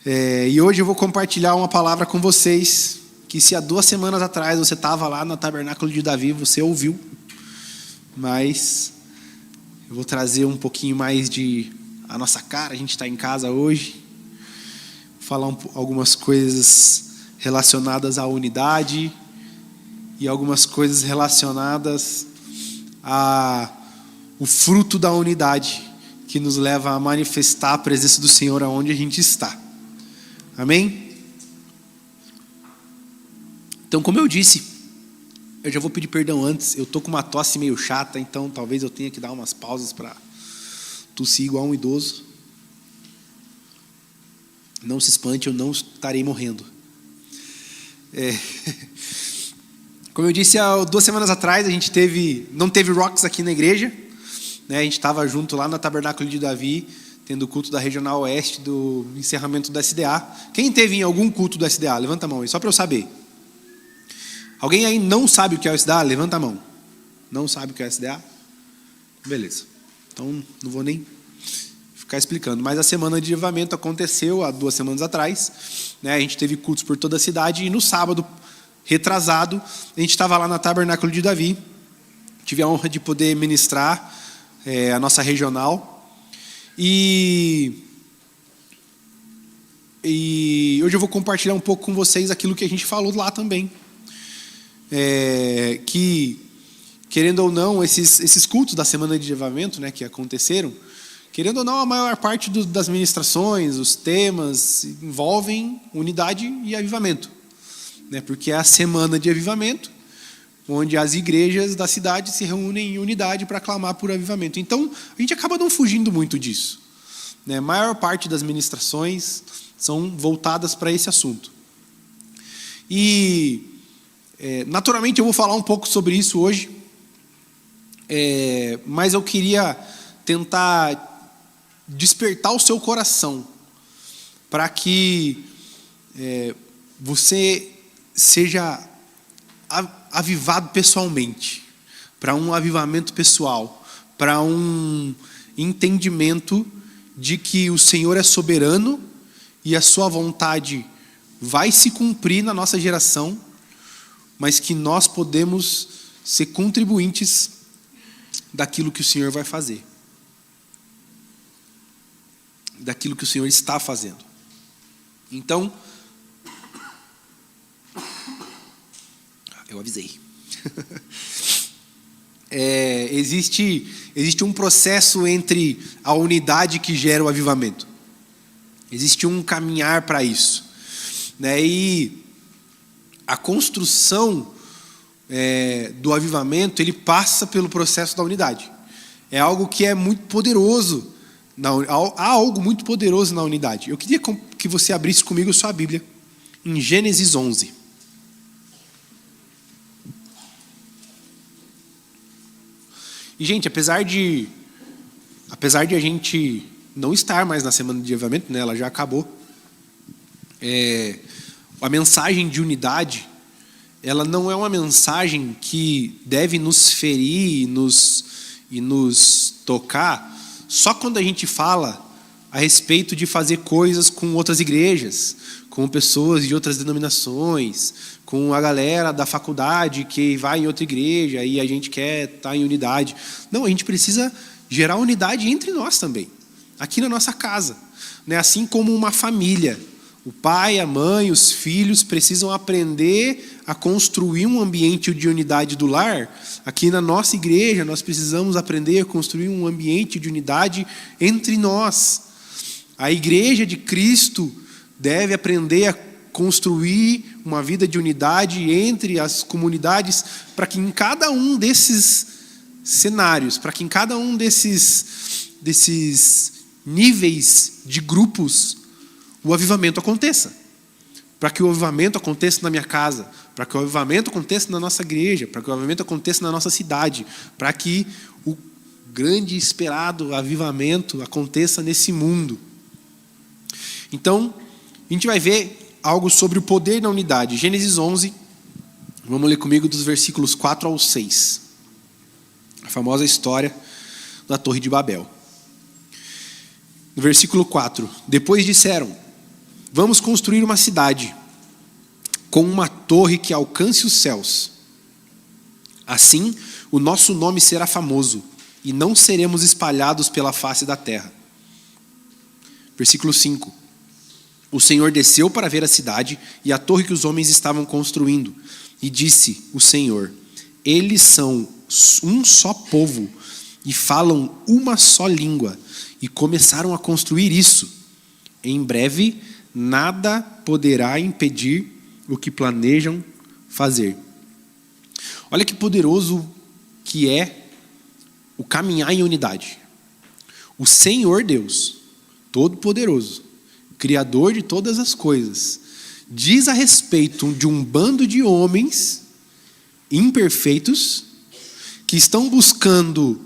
E hoje eu vou compartilhar uma palavra com vocês, que se há 2 semanas atrás você estava lá no Tabernáculo de Davi, você ouviu, mas eu vou trazer um pouquinho mais de a nossa cara. A gente está em casa hoje, falar algumas coisas relacionadas à unidade e algumas coisas relacionadas ao fruto da unidade, que nos leva a manifestar a presença do Senhor aonde a gente está. Amém? Então, como eu disse, eu já vou pedir perdão antes. Eu estou com uma tosse meio chata, então talvez eu tenha que dar umas pausas para tossir igual um idoso. Não se espante, eu não estarei morrendo. Como eu disse, há 2 semanas atrás a gente não teve rocks aqui na igreja, né? A gente estava junto lá no Tabernáculo de Davi, tendo o culto da Regional Oeste, do encerramento do SDA. Quem teve em algum culto do SDA? Levanta a mão aí, só para eu saber. Alguém aí não sabe o que é o SDA? Levanta a mão. Não sabe o que é o SDA? Beleza. Então não vou nem ficar explicando. Mas a semana de avivamento aconteceu há 2 semanas atrás, né? A gente teve cultos por toda a cidade e no sábado retrasado a gente estava lá na Tabernáculo de Davi. Tive a honra de poder ministrar a nossa regional. E hoje eu vou compartilhar um pouco com vocês aquilo que a gente falou lá também. Que, querendo ou não, esses cultos da semana de avivamento, né, que aconteceram, querendo ou não, a maior parte das ministrações, os temas, envolvem unidade e avivamento, né, porque é a semana de avivamento, onde as igrejas da cidade se reúnem em unidade para clamar por avivamento. Então, a gente acaba não fugindo muito disso, né? A maior parte das ministrações são voltadas para esse assunto. E, naturalmente, eu vou falar um pouco sobre isso hoje, mas eu queria tentar despertar o seu coração para que você seja avivado pessoalmente, para um avivamento pessoal, para um entendimento de que o Senhor é soberano e a sua vontade vai se cumprir na nossa geração, mas que nós podemos ser contribuintes daquilo que o Senhor vai fazer, daquilo que o Senhor está fazendo. Então, eu avisei. Existe um processo entre a unidade que gera o avivamento. Existe um caminhar para isso, né? E a construção do avivamento, ele passa pelo processo da unidade. É algo que é muito poderoso. Há algo muito poderoso na unidade. Eu queria que você abrisse comigo sua Bíblia em Gênesis 11. E, gente, apesar de a gente não estar mais na semana de avivamento, né, ela já acabou, a mensagem de unidade, ela não é uma mensagem que deve nos ferir e nos tocar só quando a gente fala a respeito de fazer coisas com outras igrejas, com pessoas de outras denominações, com a galera da faculdade que vai em outra igreja e a gente quer estar em unidade. Não, a gente precisa gerar unidade entre nós também, aqui na nossa casa, né? Assim como uma família, o pai, a mãe, os filhos precisam aprender a construir um ambiente de unidade do lar. Aqui na nossa igreja nós precisamos aprender a construir um ambiente de unidade entre nós. A igreja de Cristo deve aprender a construir uma vida de unidade entre as comunidades, para que em cada um desses cenários, para que em cada um desses níveis de grupos, o avivamento aconteça. Para que o avivamento aconteça na minha casa, para que o avivamento aconteça na nossa igreja, para que o avivamento aconteça na nossa cidade, para que o grande e esperado avivamento aconteça nesse mundo. Então, a gente vai ver algo sobre o poder da unidade. Gênesis 11, vamos ler comigo dos versículos 4 ao 6. A famosa história da Torre de Babel. No versículo 4, depois disseram: vamos construir uma cidade com uma torre que alcance os céus. Assim, o nosso nome será famoso e não seremos espalhados pela face da terra. Versículo 5. O Senhor desceu para ver a cidade e a torre que os homens estavam construindo. E disse o Senhor: eles são um só povo e falam uma só língua. E começaram a construir isso. Em breve, nada poderá impedir o que planejam fazer. Olha que poderoso que é o caminhar em unidade. O Senhor Deus, Todo-Poderoso, Criador de todas as coisas, diz a respeito de um bando de homens imperfeitos que estão buscando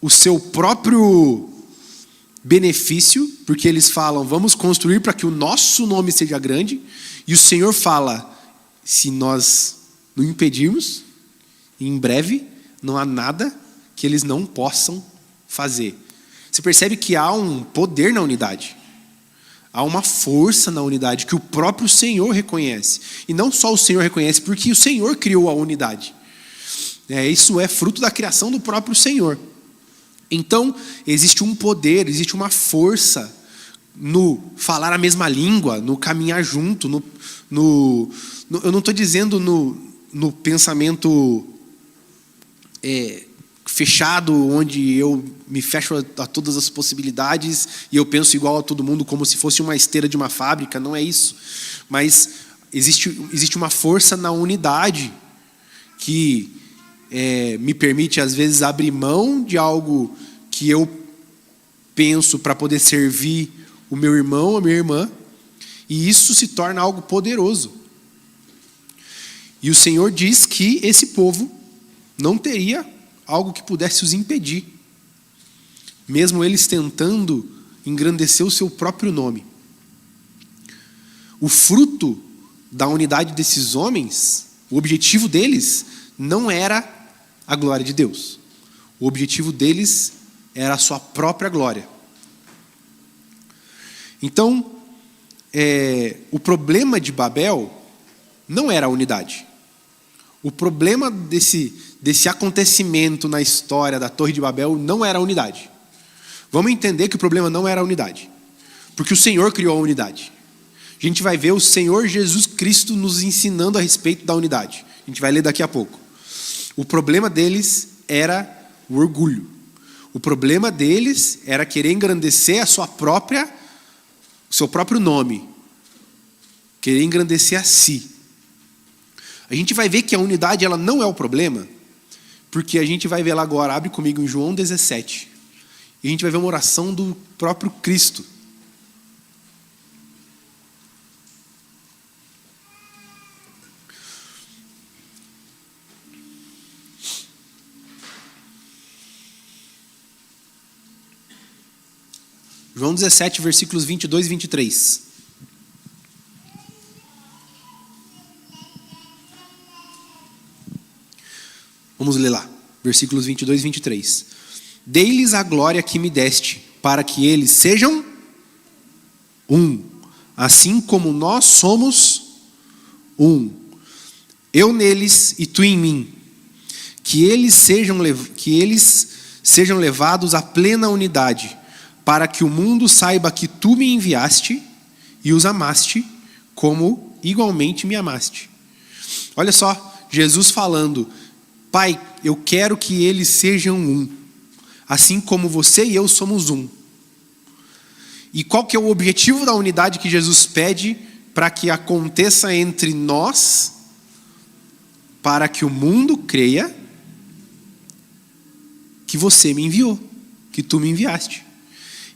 o seu próprio benefício, porque eles falam, vamos construir para que o nosso nome seja grande, e o Senhor fala, se nós não impedirmos, em breve não há nada que eles não possam fazer. Você percebe que há um poder na unidade. Há uma força na unidade que o próprio Senhor reconhece. E não só o Senhor reconhece, porque o Senhor criou a unidade. Isso é fruto da criação do próprio Senhor. Então, existe um poder, existe uma força no falar a mesma língua, no caminhar junto, eu não estou dizendo no pensamento fechado, onde eu me fecho a todas as possibilidades e eu penso igual a todo mundo, como se fosse uma esteira de uma fábrica. Não é isso. Mas existe uma força na unidade que me permite, às vezes, abrir mão de algo que eu penso para poder servir o meu irmão, a minha irmã, e isso se torna algo poderoso. E o Senhor diz que esse povo não teria algo que pudesse os impedir, mesmo eles tentando engrandecer o seu próprio nome. O fruto da unidade desses homens, o objetivo deles não era a glória de Deus. O objetivo deles era a sua própria glória. Então, o problema de Babel não era a unidade. O problema desse acontecimento na história da Torre de Babel não era a unidade. Vamos entender que o problema não era a unidade, porque o Senhor criou a unidade. A gente vai ver o Senhor Jesus Cristo nos ensinando a respeito da unidade. A gente vai ler daqui a pouco. O problema deles era o orgulho. O problema deles era querer engrandecer o seu próprio nome. Querer engrandecer a si. A gente vai ver que a unidade ela não é o problema, porque a gente vai ver lá agora, abre comigo em João 17. E a gente vai ver uma oração do próprio Cristo. João 17, versículos 22 e 23. Vamos ler lá, versículos 22 e 23. Dei-lhes a glória que me deste, para que eles sejam um, assim como nós somos um. Eu neles e tu em mim. Que eles sejam levados à plena unidade, para que o mundo saiba que tu me enviaste e os amaste, como igualmente me amaste. Olha só, Jesus falando, Pai, eu quero que eles sejam um, assim como você e eu somos um. E qual que é o objetivo da unidade que Jesus pede para que aconteça entre nós, para que o mundo creia que você me enviou, que tu me enviaste.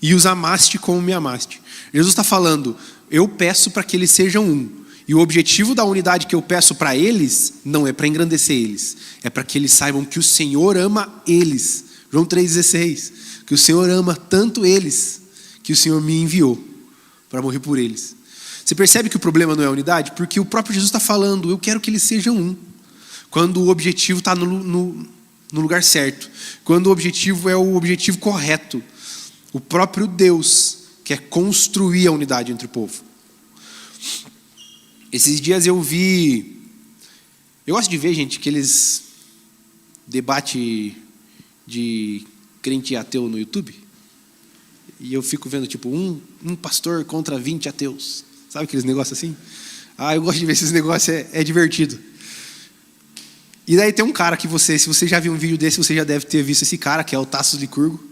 E os amaste como me amaste. Jesus está falando, eu peço para que eles sejam um. E o objetivo da unidade que eu peço para eles, não é para engrandecer eles. É para que eles saibam que o Senhor ama eles. João 3,16. Que o Senhor ama tanto eles, que o Senhor me enviou para morrer por eles. Você percebe que o problema não é a unidade? Porque o próprio Jesus está falando, eu quero que eles sejam um. Quando o objetivo está no lugar certo. Quando o objetivo é o objetivo correto. O próprio Deus quer construir a unidade entre o povo. Esses dias eu gosto de ver, gente, aqueles debate de crente e ateu no YouTube. E eu fico vendo, tipo, um pastor contra 20 ateus. Sabe aqueles negócios assim? Eu gosto de ver esses negócios, é divertido. E daí tem um cara que se você já viu um vídeo desse, você já deve ter visto esse cara, que é o Tassos Licurgo.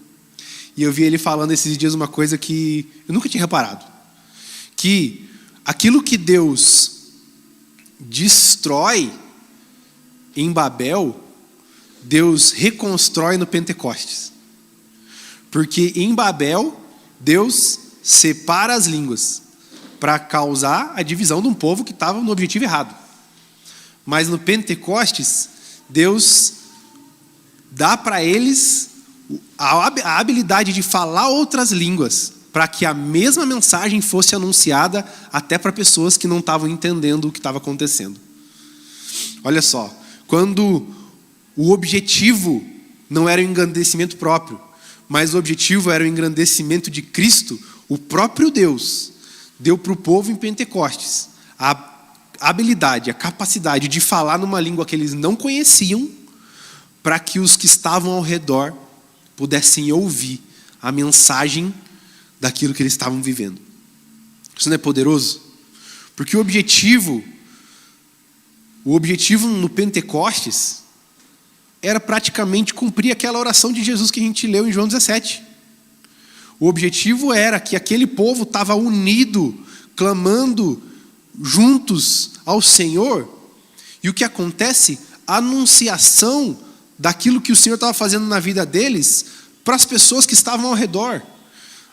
E eu vi ele falando esses dias uma coisa que eu nunca tinha reparado. Que aquilo que Deus destrói em Babel, Deus reconstrói no Pentecostes. Porque em Babel, Deus separa as línguas para causar a divisão de um povo que estava no objetivo errado. Mas no Pentecostes, Deus dá para eles a habilidade de falar outras línguas, para que a mesma mensagem fosse anunciada até para pessoas que não estavam entendendo o que estava acontecendo. Olha só, quando o objetivo não era o engrandecimento próprio, mas o objetivo era o engrandecimento de Cristo, o próprio Deus deu para o povo em Pentecostes a habilidade, a capacidade de falar numa língua que eles não conheciam, para que os que estavam ao redor pudessem ouvir a mensagem daquilo que eles estavam vivendo. Isso não é poderoso? Porque o objetivo no Pentecostes era praticamente cumprir aquela oração de Jesus que a gente leu em João 17. O objetivo era que aquele povo estava unido, clamando juntos ao Senhor. E o que acontece? A anunciação daquilo que o Senhor estava fazendo na vida deles para as pessoas que estavam ao redor,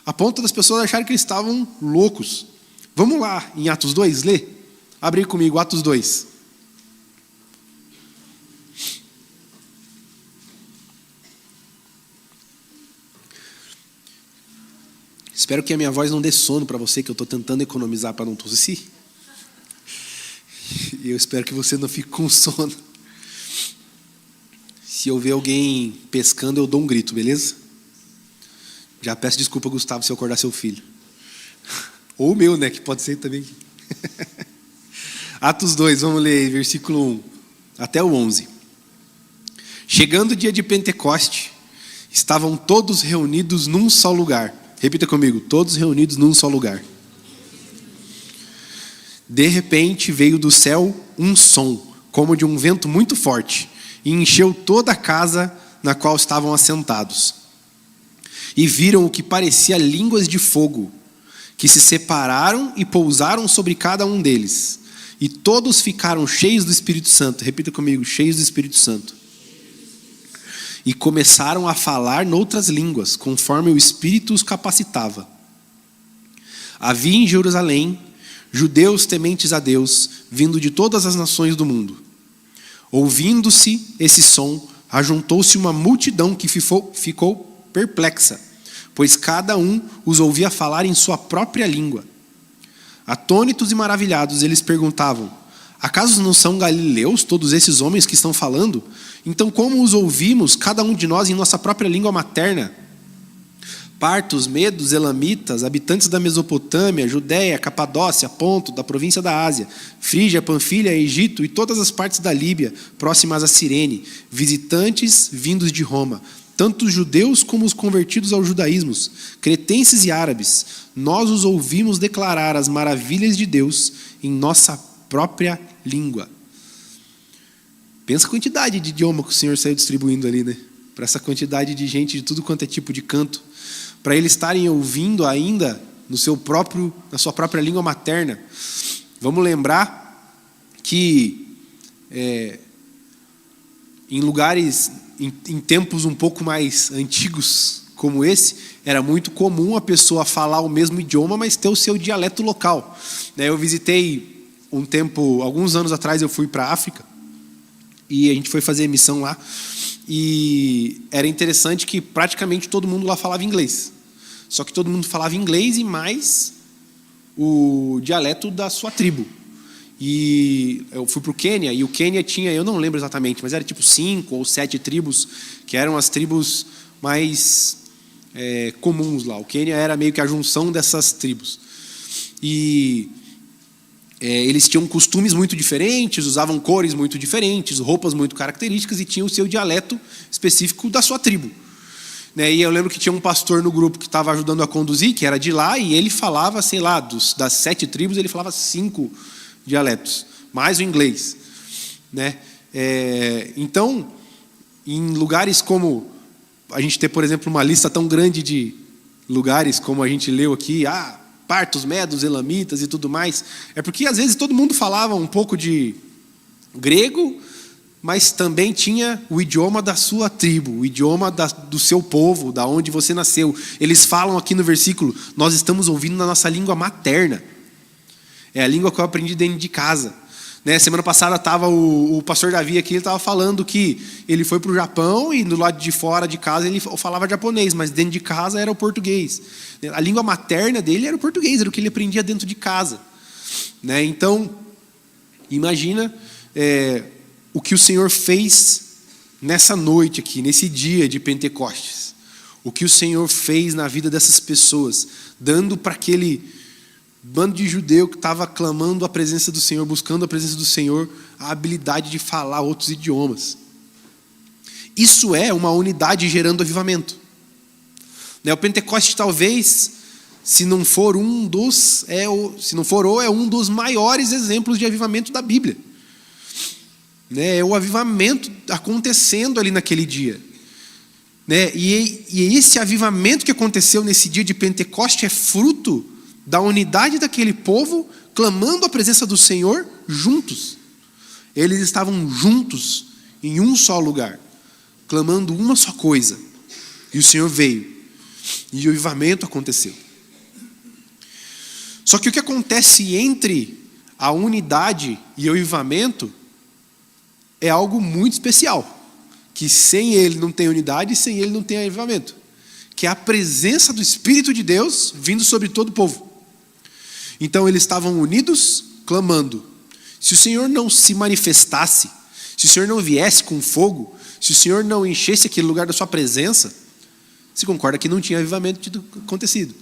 a ponto das pessoas acharem que eles estavam loucos. Vamos lá em Atos 2, lê? Abre aí comigo, Atos 2. Espero que a minha voz não dê sono para você, que eu estou tentando economizar para não tossir. E eu espero que você não fique com sono. Se eu ver alguém pescando, eu dou um grito, beleza? Já peço desculpa, Gustavo, se eu acordar seu filho. Ou o meu, né? Que pode ser também. Atos 2, vamos ler aí, versículo 1 até o 11. Chegando o dia de Pentecoste, estavam todos reunidos num só lugar. Repita comigo, todos reunidos num só lugar. De repente veio do céu um som, como de um vento muito forte, e encheu toda a casa na qual estavam assentados. E viram o que parecia línguas de fogo, que se separaram e pousaram sobre cada um deles. E todos ficaram cheios do Espírito Santo. Repita comigo, cheios do Espírito Santo. E começaram a falar noutras línguas, conforme o Espírito os capacitava. Havia em Jerusalém judeus tementes a Deus, vindo de todas as nações do mundo. Ouvindo-se esse som, ajuntou-se uma multidão que ficou perplexa, pois cada um os ouvia falar em sua própria língua. Atônitos e maravilhados, eles perguntavam: acaso não são galileus todos esses homens que estão falando? Então como os ouvimos, cada um de nós, em nossa própria língua materna? Partos, medos, elamitas, habitantes da Mesopotâmia, Judéia, Capadócia, Ponto, da província da Ásia, Frígia, Panfilha, Egito e todas as partes da Líbia, próximas a Cirene, visitantes vindos de Roma, tanto os judeus como os convertidos ao judaísmo, cretenses e árabes, nós os ouvimos declarar as maravilhas de Deus em nossa própria língua. Pensa a quantidade de idioma que o Senhor saiu distribuindo ali, né? Para essa quantidade de gente de tudo quanto é tipo de canto, para eles estarem ouvindo ainda na sua própria língua materna. Vamos lembrar que em lugares, em tempos um pouco mais antigos como esse, era muito comum a pessoa falar o mesmo idioma, mas ter o seu dialeto local. Eu visitei alguns anos atrás eu fui para a África, e a gente foi fazer missão lá, e era interessante que praticamente todo mundo lá falava inglês. Só que todo mundo falava inglês e mais o dialeto da sua tribo. E eu fui para o Quênia, e o Quênia tinha, eu não lembro exatamente, mas era tipo 5 ou 7 tribos, que eram as tribos mais comuns lá. O Quênia era meio que a junção dessas tribos. E eles tinham costumes muito diferentes, usavam cores muito diferentes, roupas muito características e tinham o seu dialeto específico da sua tribo. E eu lembro que tinha um pastor no grupo que estava ajudando a conduzir, que era de lá, e ele falava, sei lá, das 7 tribos, ele falava 5 dialetos, mais o inglês. Então, em lugares como, a gente ter, por exemplo, uma lista tão grande de lugares como a gente leu aqui, partos, medos, elamitas e tudo mais, é porque às vezes todo mundo falava um pouco de grego, mas também tinha o idioma da sua tribo, o idioma do seu povo, da onde você nasceu. Eles falam aqui no versículo, nós estamos ouvindo na nossa língua materna. É a língua que eu aprendi dentro de casa. Semana passada estava o pastor Davi aqui, ele estava falando que ele foi para o Japão e do lado de fora de casa ele falava japonês, mas dentro de casa era o português. A língua materna dele era o português, era o que ele aprendia dentro de casa. Então, imagina o que o Senhor fez nessa noite aqui, nesse dia de Pentecostes. O que o Senhor fez na vida dessas pessoas, dando para aquele bando de judeu que estava clamando a presença do Senhor, buscando a presença do Senhor, a habilidade de falar outros idiomas. Isso é uma unidade gerando avivamento. O Pentecostes talvez, se não for um dos maiores exemplos de avivamento da Bíblia. É o avivamento acontecendo ali naquele dia. E esse avivamento que aconteceu nesse dia de Pentecostes é fruto da unidade daquele povo, clamando a presença do Senhor juntos. Eles estavam juntos em um só lugar, clamando uma só coisa. E o Senhor veio. E o avivamento aconteceu. Só que o que acontece entre a unidade e o avivamento é algo muito especial. Que sem ele não tem unidade e sem ele não tem avivamento. Que é a presença do Espírito de Deus vindo sobre todo o povo. Então eles estavam unidos, clamando. Se o Senhor não se manifestasse, se o Senhor não viesse com fogo, se o Senhor não enchesse aquele lugar da sua presença, você concorda que não tinha avivamento acontecido.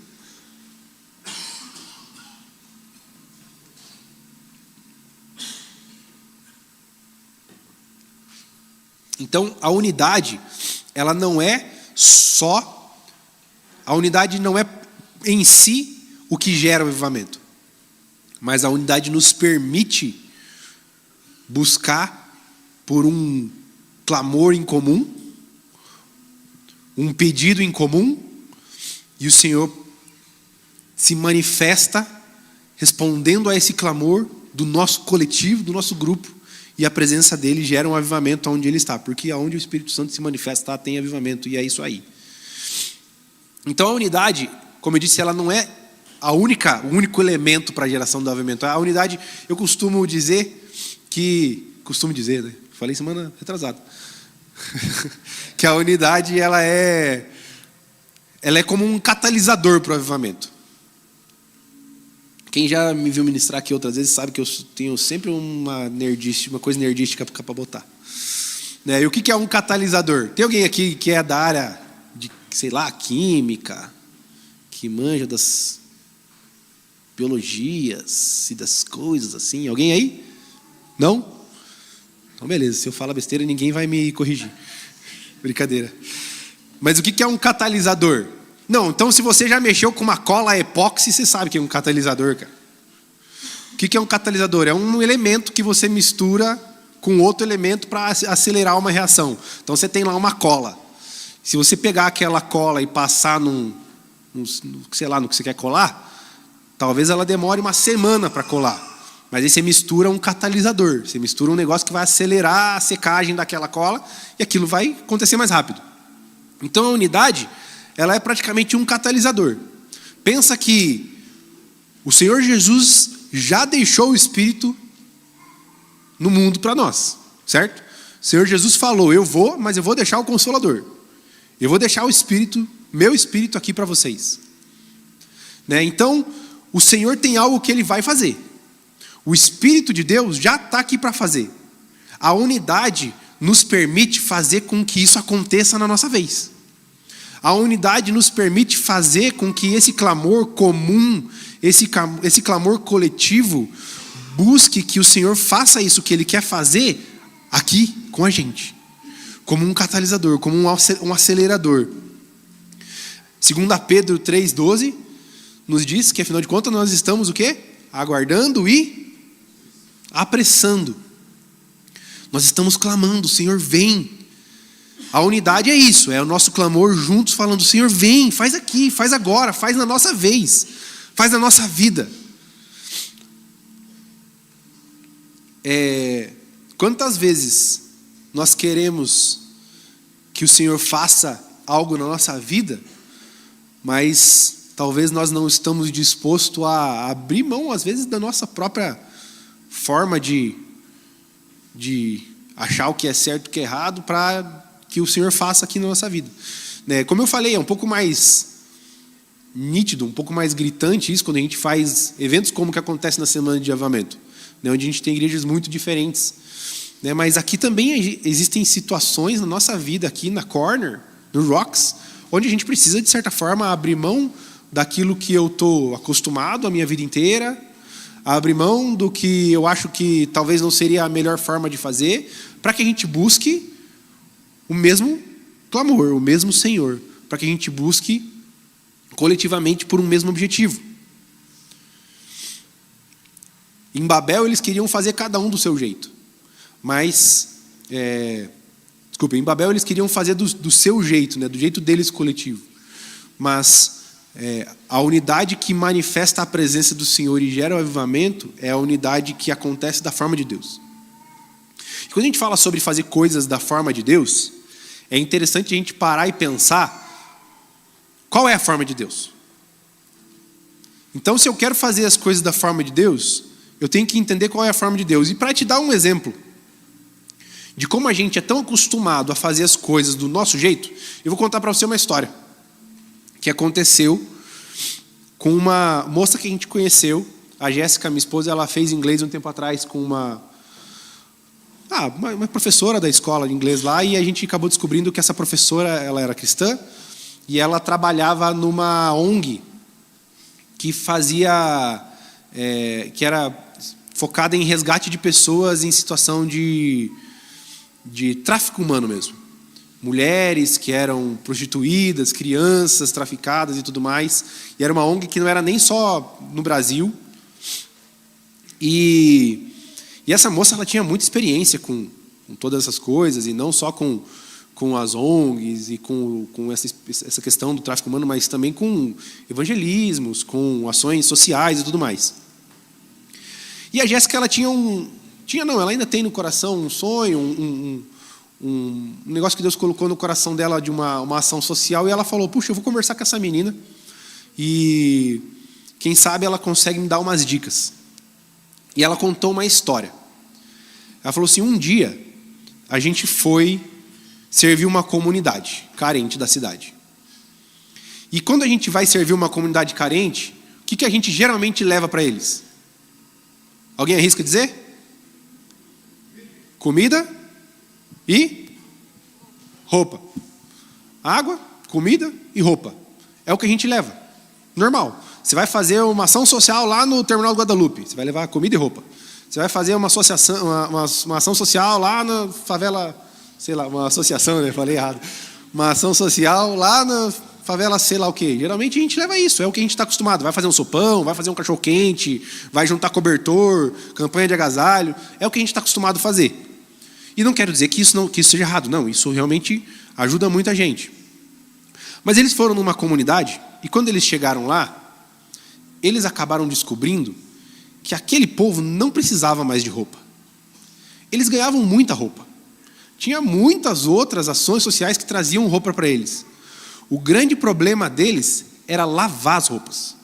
Então a unidade, ela não é só, a unidade não é em si o que gera o avivamento. Mas a unidade nos permite buscar por um clamor em comum, um pedido em comum, e o Senhor se manifesta respondendo a esse clamor do nosso coletivo, do nosso grupo, e a presença dele gera um avivamento onde ele está, porque aonde o Espírito Santo se manifesta tem avivamento, e é isso aí. Então a unidade, como eu disse, ela não é o único elemento para a geração do avivamento. A unidade, eu costumo dizer, né? Falei semana retrasada, que a unidade ela é como um catalisador para o avivamento. Quem já me viu ministrar aqui outras vezes sabe que eu tenho sempre uma coisa nerdística para botar. E o que é um catalisador? Tem alguém aqui que é da área de, sei lá, química, que manja das biologias e das coisas assim? Alguém aí? Não? Então beleza, se eu falar besteira ninguém vai me corrigir. Brincadeira. Mas o que é um catalisador? Não, então se você já mexeu com uma cola epóxi, você sabe que é um catalisador, cara. O que é um catalisador? É um elemento que você mistura com outro elemento para acelerar uma reação. Então você tem lá uma cola. Se você pegar aquela cola e passar no que você quer colar, talvez ela demore uma semana para colar. Mas aí você mistura um catalisador. Você mistura um negócio que vai acelerar a secagem daquela cola e aquilo vai acontecer mais rápido. Então a unidade, ela é praticamente um catalisador. Pensa que o Senhor Jesus já deixou o Espírito no mundo para nós, certo? O Senhor Jesus falou, eu vou, mas eu vou deixar o Consolador. Eu vou deixar o Espírito, meu Espírito aqui para vocês. Então, o Senhor tem algo que Ele vai fazer. O Espírito de Deus já está aqui para fazer. A unidade nos permite fazer com que isso aconteça na nossa vez. A unidade nos permite fazer com que esse clamor comum, esse clamor coletivo, busque que o Senhor faça isso que Ele quer fazer aqui com a gente, como um catalisador, como um acelerador. 2 Pedro 3,12 nos diz que, afinal de contas, nós estamos o quê? Aguardando e apressando. Nós estamos clamando, Senhor, vem. A unidade é isso, é o nosso clamor juntos falando, Senhor, vem, faz aqui, faz agora, faz na nossa vez, faz na nossa vida. Quantas vezes nós queremos que o Senhor faça algo na nossa vida, mas talvez nós não estamos dispostos a abrir mão, às vezes, da nossa própria forma de achar o que é certo e o que é errado para que o Senhor faça aqui na nossa vida. Como eu falei, é um pouco mais nítido, um pouco mais gritante isso quando a gente faz eventos como o que acontece na Semana de Avivamento, onde a gente tem igrejas muito diferentes. Mas aqui também existem situações na nossa vida, aqui na Corner, no Rocks, onde a gente precisa, de certa forma, abrir mão daquilo que eu estou acostumado a minha vida inteira, abrir mão do que eu acho que talvez não seria a melhor forma de fazer, para que a gente busque o mesmo clamor, o mesmo Senhor, para que a gente busque coletivamente por um mesmo objetivo. Em Babel eles queriam fazer cada um do seu jeito, mas em Babel eles queriam fazer do seu jeito, do jeito deles coletivo, mas a unidade que manifesta a presença do Senhor e gera o avivamento é a unidade que acontece da forma de Deus. E quando a gente fala sobre fazer coisas da forma de Deus, é interessante a gente parar e pensar qual é a forma de Deus. Então, se eu quero fazer as coisas da forma de Deus, eu tenho que entender qual é a forma de Deus. E para te dar um exemplo de como a gente é tão acostumado a fazer as coisas do nosso jeito, eu vou contar para você uma história que aconteceu com uma moça que a gente conheceu, a Jéssica, minha esposa. Ela fez inglês um tempo atrás com uma professora da escola de inglês lá, e a gente acabou descobrindo que essa professora, ela era cristã, e ela trabalhava numa ONG que que era focada em resgate de pessoas em situação de tráfico humano mesmo. Mulheres que eram prostituídas, crianças traficadas e tudo mais. E era uma ONG que não era nem só no Brasil. E essa moça, ela tinha muita experiência com todas essas coisas, e não só com as ONGs e com essa questão do tráfico humano, mas também com evangelismos, com ações sociais e tudo mais. E a Jéssica, ela ela ainda tem no coração um sonho, um negócio que Deus colocou no coração dela de uma ação social, e ela falou, puxa, eu vou conversar com essa menina e quem sabe ela consegue me dar umas dicas. E ela contou uma história. Ela falou assim, um dia a gente foi servir uma comunidade carente da cidade. E quando a gente vai servir uma comunidade carente, o que a gente geralmente leva para eles? Alguém arrisca dizer? Comida e roupa. Água, comida e roupa. É o que a gente leva. Normal. Você vai fazer uma ação social lá no Terminal do Guadalupe, você vai levar comida e roupa. Você vai fazer uma ação social lá na favela, sei lá, uma associação, né? Falei errado. Uma ação social lá na favela, sei lá o quê. Geralmente a gente leva isso, é o que a gente está acostumado. Vai fazer um sopão, vai fazer um cachorro-quente, vai juntar cobertor, campanha de agasalho. É o que a gente está acostumado a fazer. E não quero dizer que isso seja errado, não. Isso realmente ajuda muita gente. Mas eles foram numa comunidade, e quando eles chegaram lá, eles acabaram descobrindo que aquele povo não precisava mais de roupa. Eles ganhavam muita roupa. Tinha muitas outras ações sociais que traziam roupa para eles. O grande problema deles era lavar as roupas.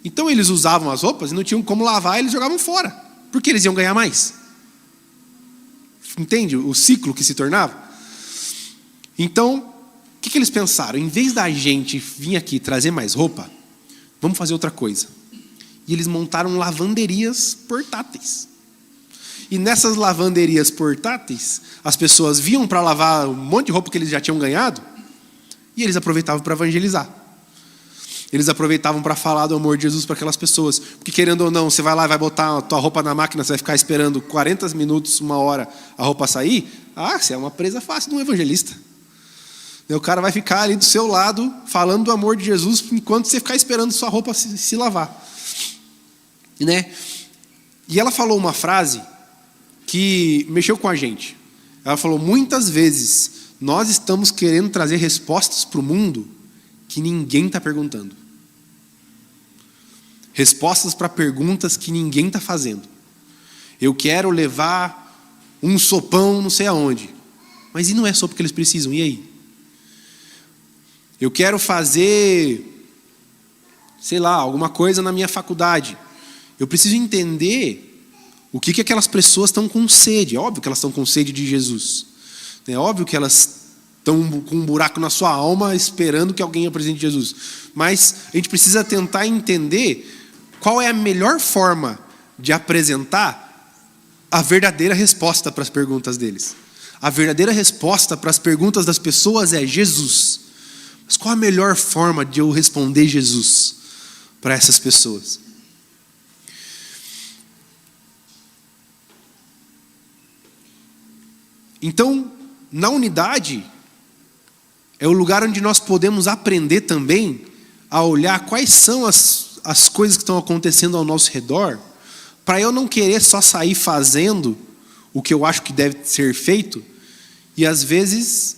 Então eles usavam as roupas e não tinham como lavar, eles jogavam fora, porque eles iam ganhar mais. Entende o ciclo que se tornava? Então, o que eles pensaram? Em vez da gente vir aqui trazer mais roupa, vamos fazer outra coisa. E eles montaram lavanderias portáteis. E nessas lavanderias portáteis, as pessoas vinham para lavar um monte de roupa que eles já tinham ganhado, e eles aproveitavam para evangelizar. eles aproveitavam para falar do amor de Jesus para aquelas pessoas. Porque querendo ou não, você vai lá e vai botar a tua roupa na máquina, você vai ficar esperando 40 minutos, 1 hora a roupa sair. Você é uma presa fácil de um evangelista. O cara vai ficar ali do seu lado falando do amor de Jesus enquanto você ficar esperando sua roupa se lavar. Né? E ela falou uma frase que mexeu com a gente. Ela falou: muitas vezes nós estamos querendo trazer respostas para o mundo que ninguém está perguntando. Respostas para perguntas que ninguém está fazendo. Eu quero levar um sopão não sei aonde. Mas e não é sopa que eles precisam, e aí? Eu quero fazer, sei lá, alguma coisa na minha faculdade. Eu preciso entender o que aquelas pessoas estão com sede. É óbvio que elas estão com sede de Jesus. É óbvio que elas estão com um buraco na sua alma esperando que alguém apresente Jesus. Mas a gente precisa tentar entender qual é a melhor forma de apresentar a verdadeira resposta para as perguntas deles. A verdadeira resposta para as perguntas das pessoas é Jesus. Mas qual a melhor forma de eu responder Jesus para essas pessoas? Então, na unidade, é o lugar onde nós podemos aprender também a olhar quais são as coisas que estão acontecendo ao nosso redor, para eu não querer só sair fazendo o que eu acho que deve ser feito e, às vezes,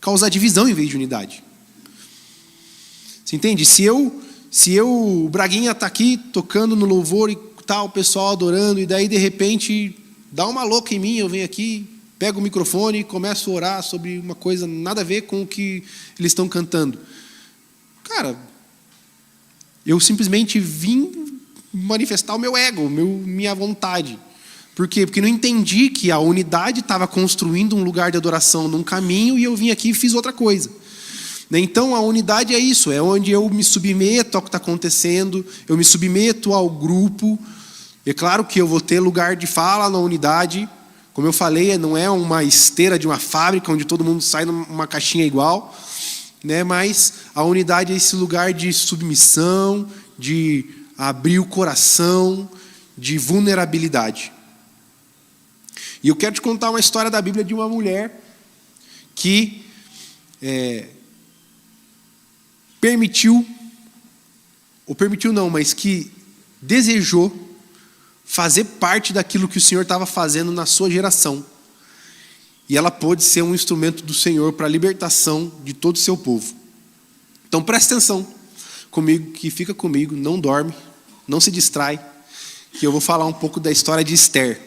causar divisão em vez de unidade. Você entende? Se o Braguinha está aqui tocando no louvor e tal, o pessoal adorando, e daí de repente dá uma louca em mim, eu venho aqui, pego o microfone e começo a orar sobre uma coisa nada a ver com o que eles estão cantando. Cara, eu simplesmente vim manifestar o meu ego, minha vontade. Por quê? Porque não entendi que a unidade estava construindo um lugar de adoração num caminho e eu vim aqui e fiz outra coisa. Então a unidade é isso, é onde eu me submeto ao que está acontecendo, eu me submeto ao grupo. É claro que eu vou ter lugar de fala na unidade. Como eu falei, não é uma esteira de uma fábrica onde todo mundo sai numa caixinha igual, né? Mas a unidade é esse lugar de submissão, de abrir o coração, de vulnerabilidade. E eu quero te contar uma história da Bíblia de uma mulher que mas que desejou fazer parte daquilo que o Senhor estava fazendo na sua geração. E ela pôde ser um instrumento do Senhor para a libertação de todo o seu povo. Então presta atenção comigo, que fica comigo, não dorme, não se distrai, que eu vou falar um pouco da história de Esther.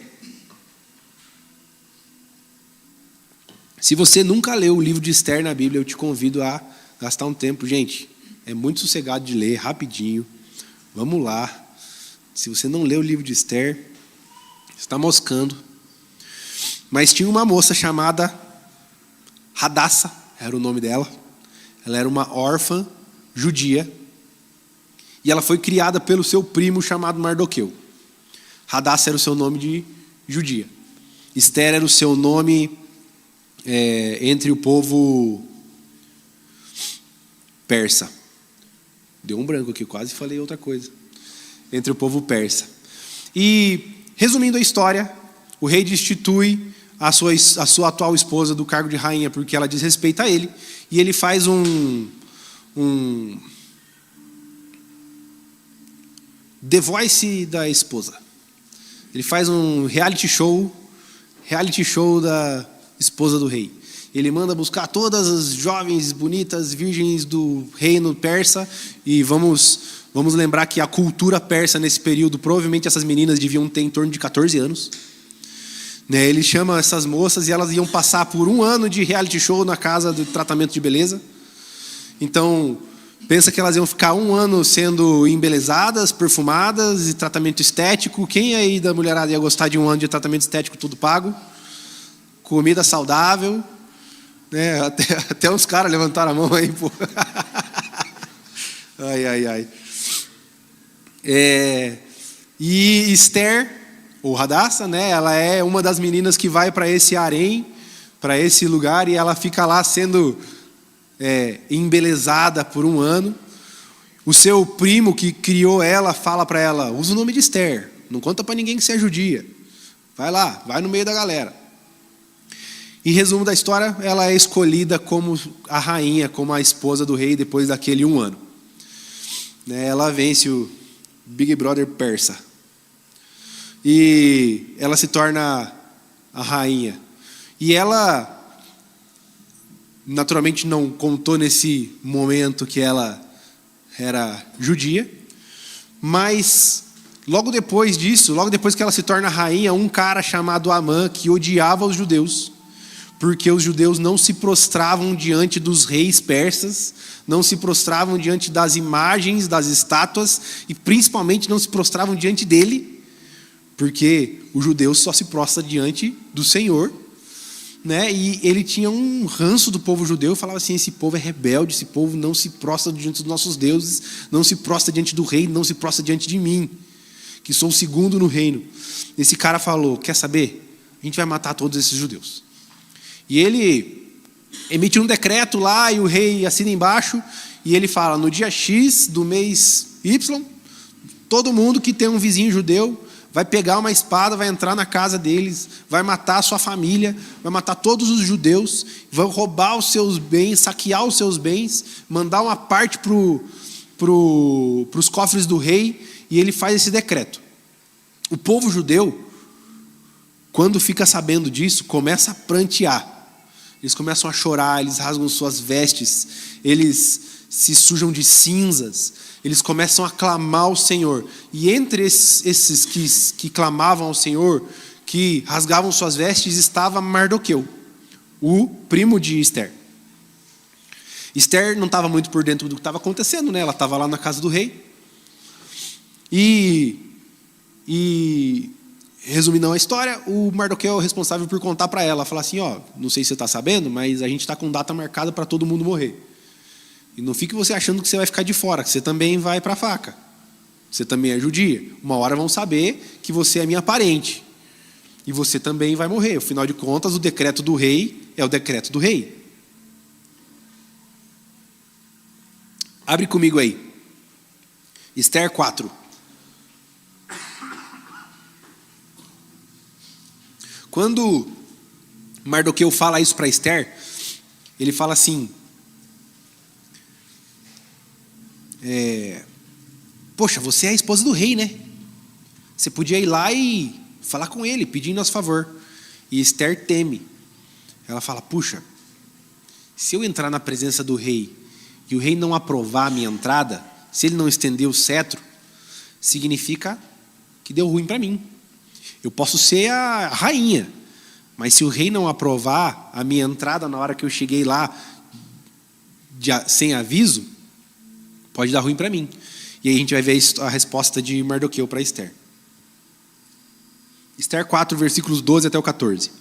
Se você nunca leu o livro de Esther na Bíblia, eu te convido a gastar um tempo. Gente, é muito sossegado de ler, rapidinho. Vamos lá. Se você não leu o livro de Esther, você está moscando. Mas tinha uma moça chamada Hadassa, era o nome dela. Ela era uma órfã judia. E ela foi criada pelo seu primo chamado Mardoqueu. Hadassa era o seu nome de judia. Esther era o seu nome entre o povo persa. Deu um branco aqui, quase falei outra coisa. Entre o povo persa. E, resumindo a história, o rei destitui a sua atual esposa do cargo de rainha porque ela desrespeita ele, e ele faz The Voice da esposa. Ele faz um reality show da esposa do rei. Ele manda buscar todas as jovens, bonitas, virgens do reino persa, e vamos lembrar que a cultura persa nesse período, provavelmente essas meninas deviam ter em torno de 14 anos. Ele chama essas moças e elas iam passar por 1 ano de reality show na casa de tratamento de beleza. Então, pensa que elas iam ficar 1 ano sendo embelezadas, perfumadas e tratamento estético. Quem aí da mulherada ia gostar de 1 ano de tratamento estético tudo pago? Comida saudável. Até uns caras levantaram a mão aí, pô. Ai. E Esther, ou Hadassa, ela é uma das meninas que vai para esse harém, para esse lugar, e ela fica lá sendo embelezada por 1 ano. O seu primo que criou ela fala para ela: usa o nome de Esther, não conta para ninguém que você é judia. Vai lá, vai no meio da galera. Em resumo da história, ela é escolhida como a rainha, como a esposa do rei depois daquele 1 ano. Ela vence o Big Brother persa. E ela se torna a rainha. E ela, naturalmente, não contou nesse momento que ela era judia, mas logo depois disso, logo depois que ela se torna rainha, um cara chamado Amã, que odiava os judeus, porque os judeus não se prostravam diante dos reis persas, não se prostravam diante das imagens, das estátuas, e principalmente não se prostravam diante dele, porque o judeu só se prostra diante do Senhor, E ele tinha um ranço do povo judeu, falava assim: esse povo é rebelde, esse povo não se prostra diante dos nossos deuses, não se prostra diante do rei, não se prostra diante de mim, que sou o segundo no reino. Esse cara falou: quer saber? A gente vai matar todos esses judeus. E ele emite um decreto lá, e o rei assina embaixo, e ele fala: no dia X do mês Y, todo mundo que tem um vizinho judeu vai pegar uma espada, vai entrar na casa deles, vai matar a sua família, vai matar todos os judeus, vai roubar os seus bens, saquear os seus bens, mandar uma parte para os cofres do rei, e ele faz esse decreto. O povo judeu, quando fica sabendo disso, começa a prantear. Eles começam a chorar, eles rasgam suas vestes, eles se sujam de cinzas, eles começam a clamar ao Senhor. E entre esses que clamavam ao Senhor, que rasgavam suas vestes, estava Mardoqueu, o primo de Esther. Esther não estava muito por dentro do que estava acontecendo, Ela estava lá na casa do rei. E resumindo a história, o Mardoqueu é o responsável por contar para ela, falar assim: não sei se você está sabendo, mas a gente está com data marcada para todo mundo morrer. E não fique você achando que você vai ficar de fora, que você também vai para a faca. Você também é judia. Uma hora vão saber que você é minha parente. E você também vai morrer. Afinal de contas, o decreto do rei é o decreto do rei. Abre comigo aí. Esther 4. Quando Mardoqueu fala isso para Esther, ele fala assim: poxa, você é a esposa do rei, Você podia ir lá e falar com ele, pedir em nosso favor. E Esther teme. Ela fala: puxa, se eu entrar na presença do rei e o rei não aprovar a minha entrada, se ele não estender o cetro, significa que deu ruim para mim. Eu posso ser a rainha, mas se o rei não aprovar a minha entrada na hora que eu cheguei lá, sem aviso, pode dar ruim para mim. E aí a gente vai ver a resposta de Mardoqueu para Esther. Esther 4, versículos 12 até o 14.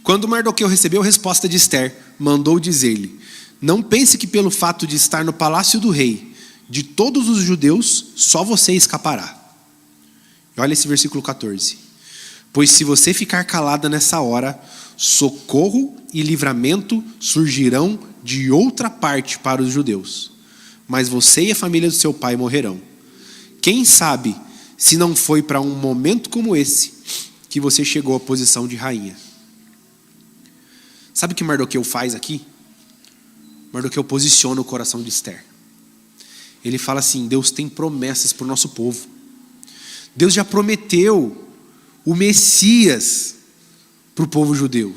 Quando Mardoqueu recebeu a resposta de Esther, mandou dizer-lhe: não pense que pelo fato de estar no palácio do rei, de todos os judeus, só você escapará. Olha esse versículo 14. Pois se você ficar calada nessa hora, socorro e livramento surgirão de outra parte para os judeus, mas você e a família do seu pai morrerão. Quem sabe se não foi para um momento como esse que você chegou à posição de rainha. Sabe o que Mardoqueu faz aqui? Mardoqueu posiciona o coração de Esther. Ele fala assim: Deus tem promessas para o nosso povo. Deus já prometeu o Messias para o povo judeu.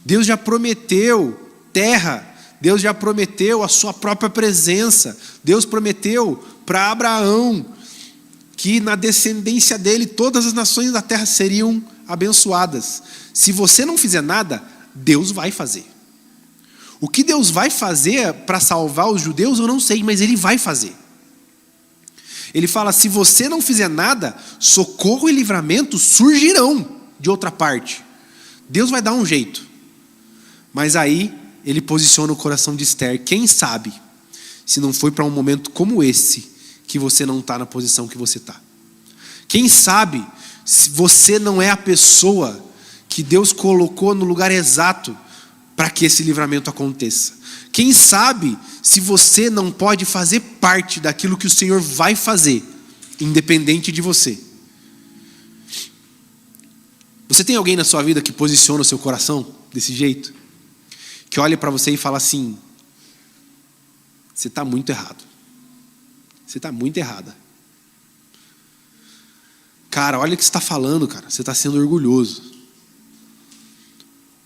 Deus já prometeu terra. Deus já prometeu a sua própria presença. Deus prometeu para Abraão que na descendência dele todas as nações da terra seriam abençoadas. Se você não fizer nada, Deus vai fazer. O que Deus vai fazer para salvar os judeus eu não sei, mas Ele vai fazer. Ele fala: se você não fizer nada, socorro e livramento surgirão de outra parte. Deus vai dar um jeito. Mas aí ele posiciona o coração de Esther. Quem sabe se não foi para um momento como esse que você não está na posição que você está. Quem sabe se você não é a pessoa que Deus colocou no lugar exato para que esse livramento aconteça. Quem sabe se você não pode fazer parte daquilo que o Senhor vai fazer, independente de você. Você tem alguém na sua vida que posiciona o seu coração desse jeito? Que olha para você e fala assim: você está muito errado. Você está muito errada. Cara, olha o que você está falando, cara. Você está sendo orgulhoso.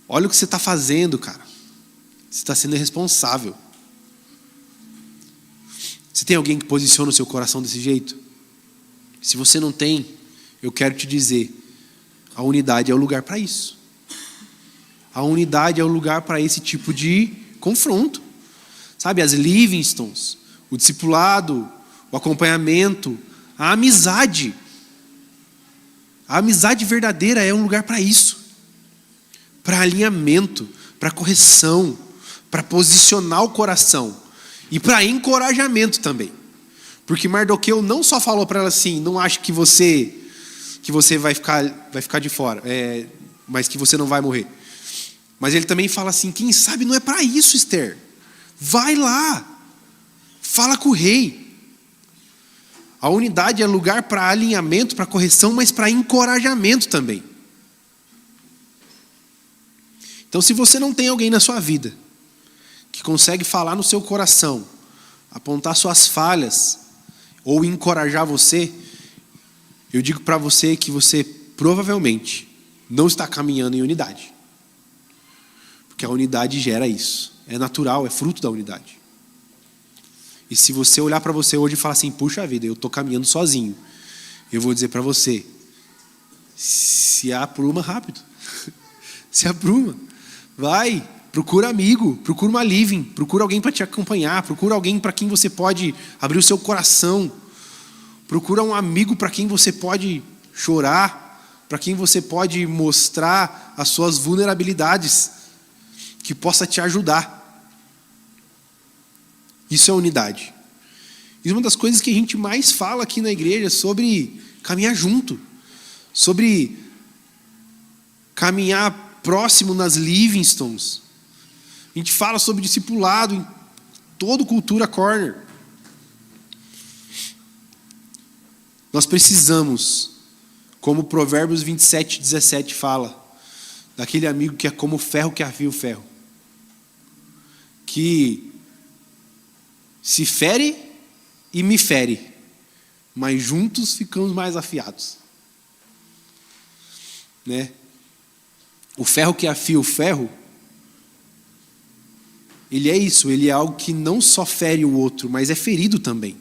Olha o que você está fazendo, cara. Você está sendo irresponsável. Você tem alguém que posiciona o seu coração desse jeito? Se você não tem, eu quero te dizer, a unidade é o lugar para isso. A unidade é o lugar para esse tipo de confronto. Sabe, as Livingstons, o discipulado, o acompanhamento, a amizade. A amizade verdadeira é um lugar para isso. Para alinhamento, para correção, para posicionar o coração e para encorajamento também. Porque Mardoqueu não só falou para ela assim: não ache que você vai ficar de fora, mas que você não vai morrer. Mas ele também fala assim: quem sabe não é para isso, Esther. Vai lá, fala com o rei. A unidade é lugar para alinhamento, para correção, mas para encorajamento também. Então, se você não tem alguém na sua vida que consegue falar no seu coração, apontar suas falhas ou encorajar você, eu digo para você que você provavelmente não está caminhando em unidade. Porque a unidade gera isso. É natural, é fruto da unidade. E se você olhar para você hoje e falar assim: puxa vida, eu estou caminhando sozinho, eu vou dizer para você: se apruma rápido. Se apruma. Vai, procura amigo, procura uma living, procura alguém para te acompanhar, procura alguém para quem você pode abrir o seu coração, procura um amigo para quem você pode chorar, para quem você pode mostrar as suas vulnerabilidades, que possa te ajudar. Isso é unidade. E uma das coisas que a gente mais fala aqui na igreja é sobre caminhar junto, sobre caminhar próximo nas Livingstons. A gente fala sobre discipulado em todo Cultura Corner. Nós precisamos, como Provérbios 27:17 fala, daquele amigo que é como o ferro que afia o ferro, que se fere e me fere, mas juntos ficamos mais afiados, né? O ferro que afia o ferro, ele é isso, ele é algo que não só fere o outro, mas é ferido também.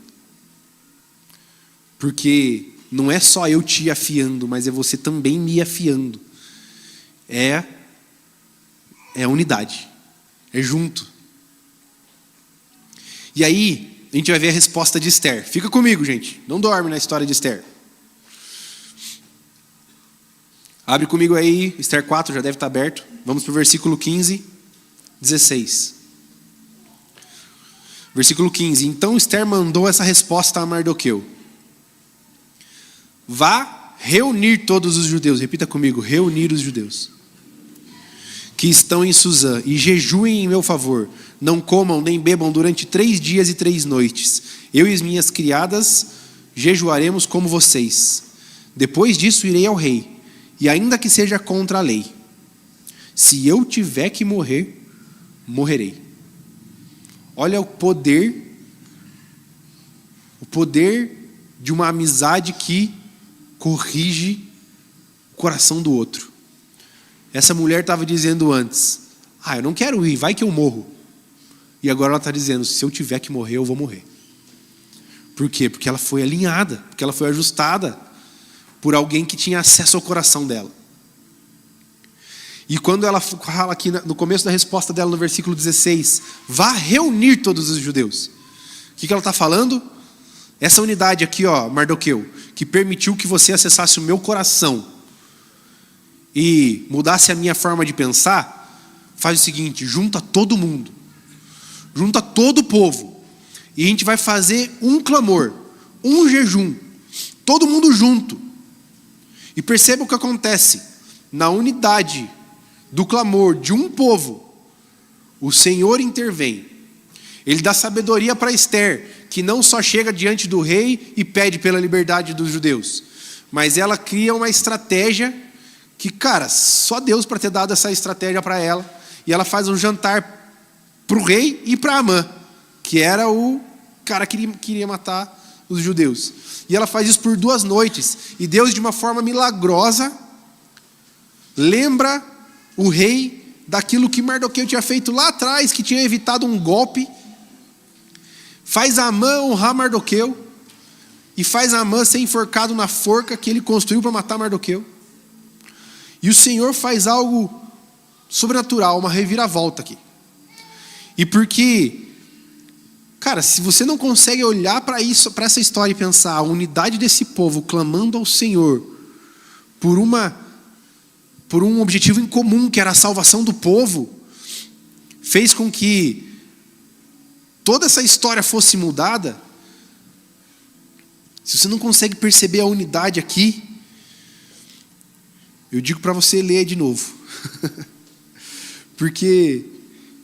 Porque não é só eu te afiando, mas é você também me afiando. É unidade, é junto. E aí, a gente vai ver a resposta de Esther. Fica comigo, gente, não dorme na história de Esther. Abre comigo aí, Esther 4, já deve estar aberto. Vamos para o versículo 15, 16. Versículo 15. Então Esther mandou essa resposta a Mardoqueu: vá reunir todos os judeus. Repita comigo: reunir os judeus que estão em Suzã e jejuem em meu favor. Não comam nem bebam durante 3 dias e 3 noites. Eu e as minhas criadas jejuaremos como vocês. Depois disso irei ao rei, e ainda que seja contra a lei, se eu tiver que morrer, morrerei. Olha o poder de uma amizade que corrige o coração do outro. Essa mulher estava dizendo antes: eu não quero ir, vai que eu morro. E agora ela está dizendo: se eu tiver que morrer, eu vou morrer. Por quê? Porque ela foi alinhada, porque ela foi ajustada por alguém que tinha acesso ao coração dela. E quando ela fala aqui no começo da resposta dela, no versículo 16, vá reunir todos os judeus. O que ela está falando? Essa unidade aqui, Mardoqueu, que permitiu que você acessasse o meu coração e mudasse a minha forma de pensar, faz o seguinte: junta todo mundo, junta todo o povo, e a gente vai fazer um clamor, um jejum, todo mundo junto. E perceba o que acontece. Na unidade do clamor de um povo, o Senhor intervém Ele dá sabedoria para Esther, que não só chega diante do rei e pede pela liberdade dos judeus, mas ela cria uma estratégia que, cara, só Deus para ter dado essa estratégia para ela. E ela faz um jantar para o rei e para Amã, que era o cara que queria matar os judeus. E ela faz isso por 2 noites. E Deus, de uma forma milagrosa, lembra o rei daquilo que Mardoqueu tinha feito lá atrás, que tinha evitado um golpe. Faz Amã honrar Mardoqueu. E faz Amã ser enforcado na forca que ele construiu para matar Mardoqueu. E o Senhor faz algo sobrenatural, uma reviravolta aqui. E porque, cara, se você não consegue olhar para isso, para essa história e pensar a unidade desse povo clamando ao Senhor por um objetivo em comum, que era a salvação do povo, fez com que toda essa história fosse mudada. Se você não consegue perceber a unidade aqui, eu digo para você ler de novo. Porque,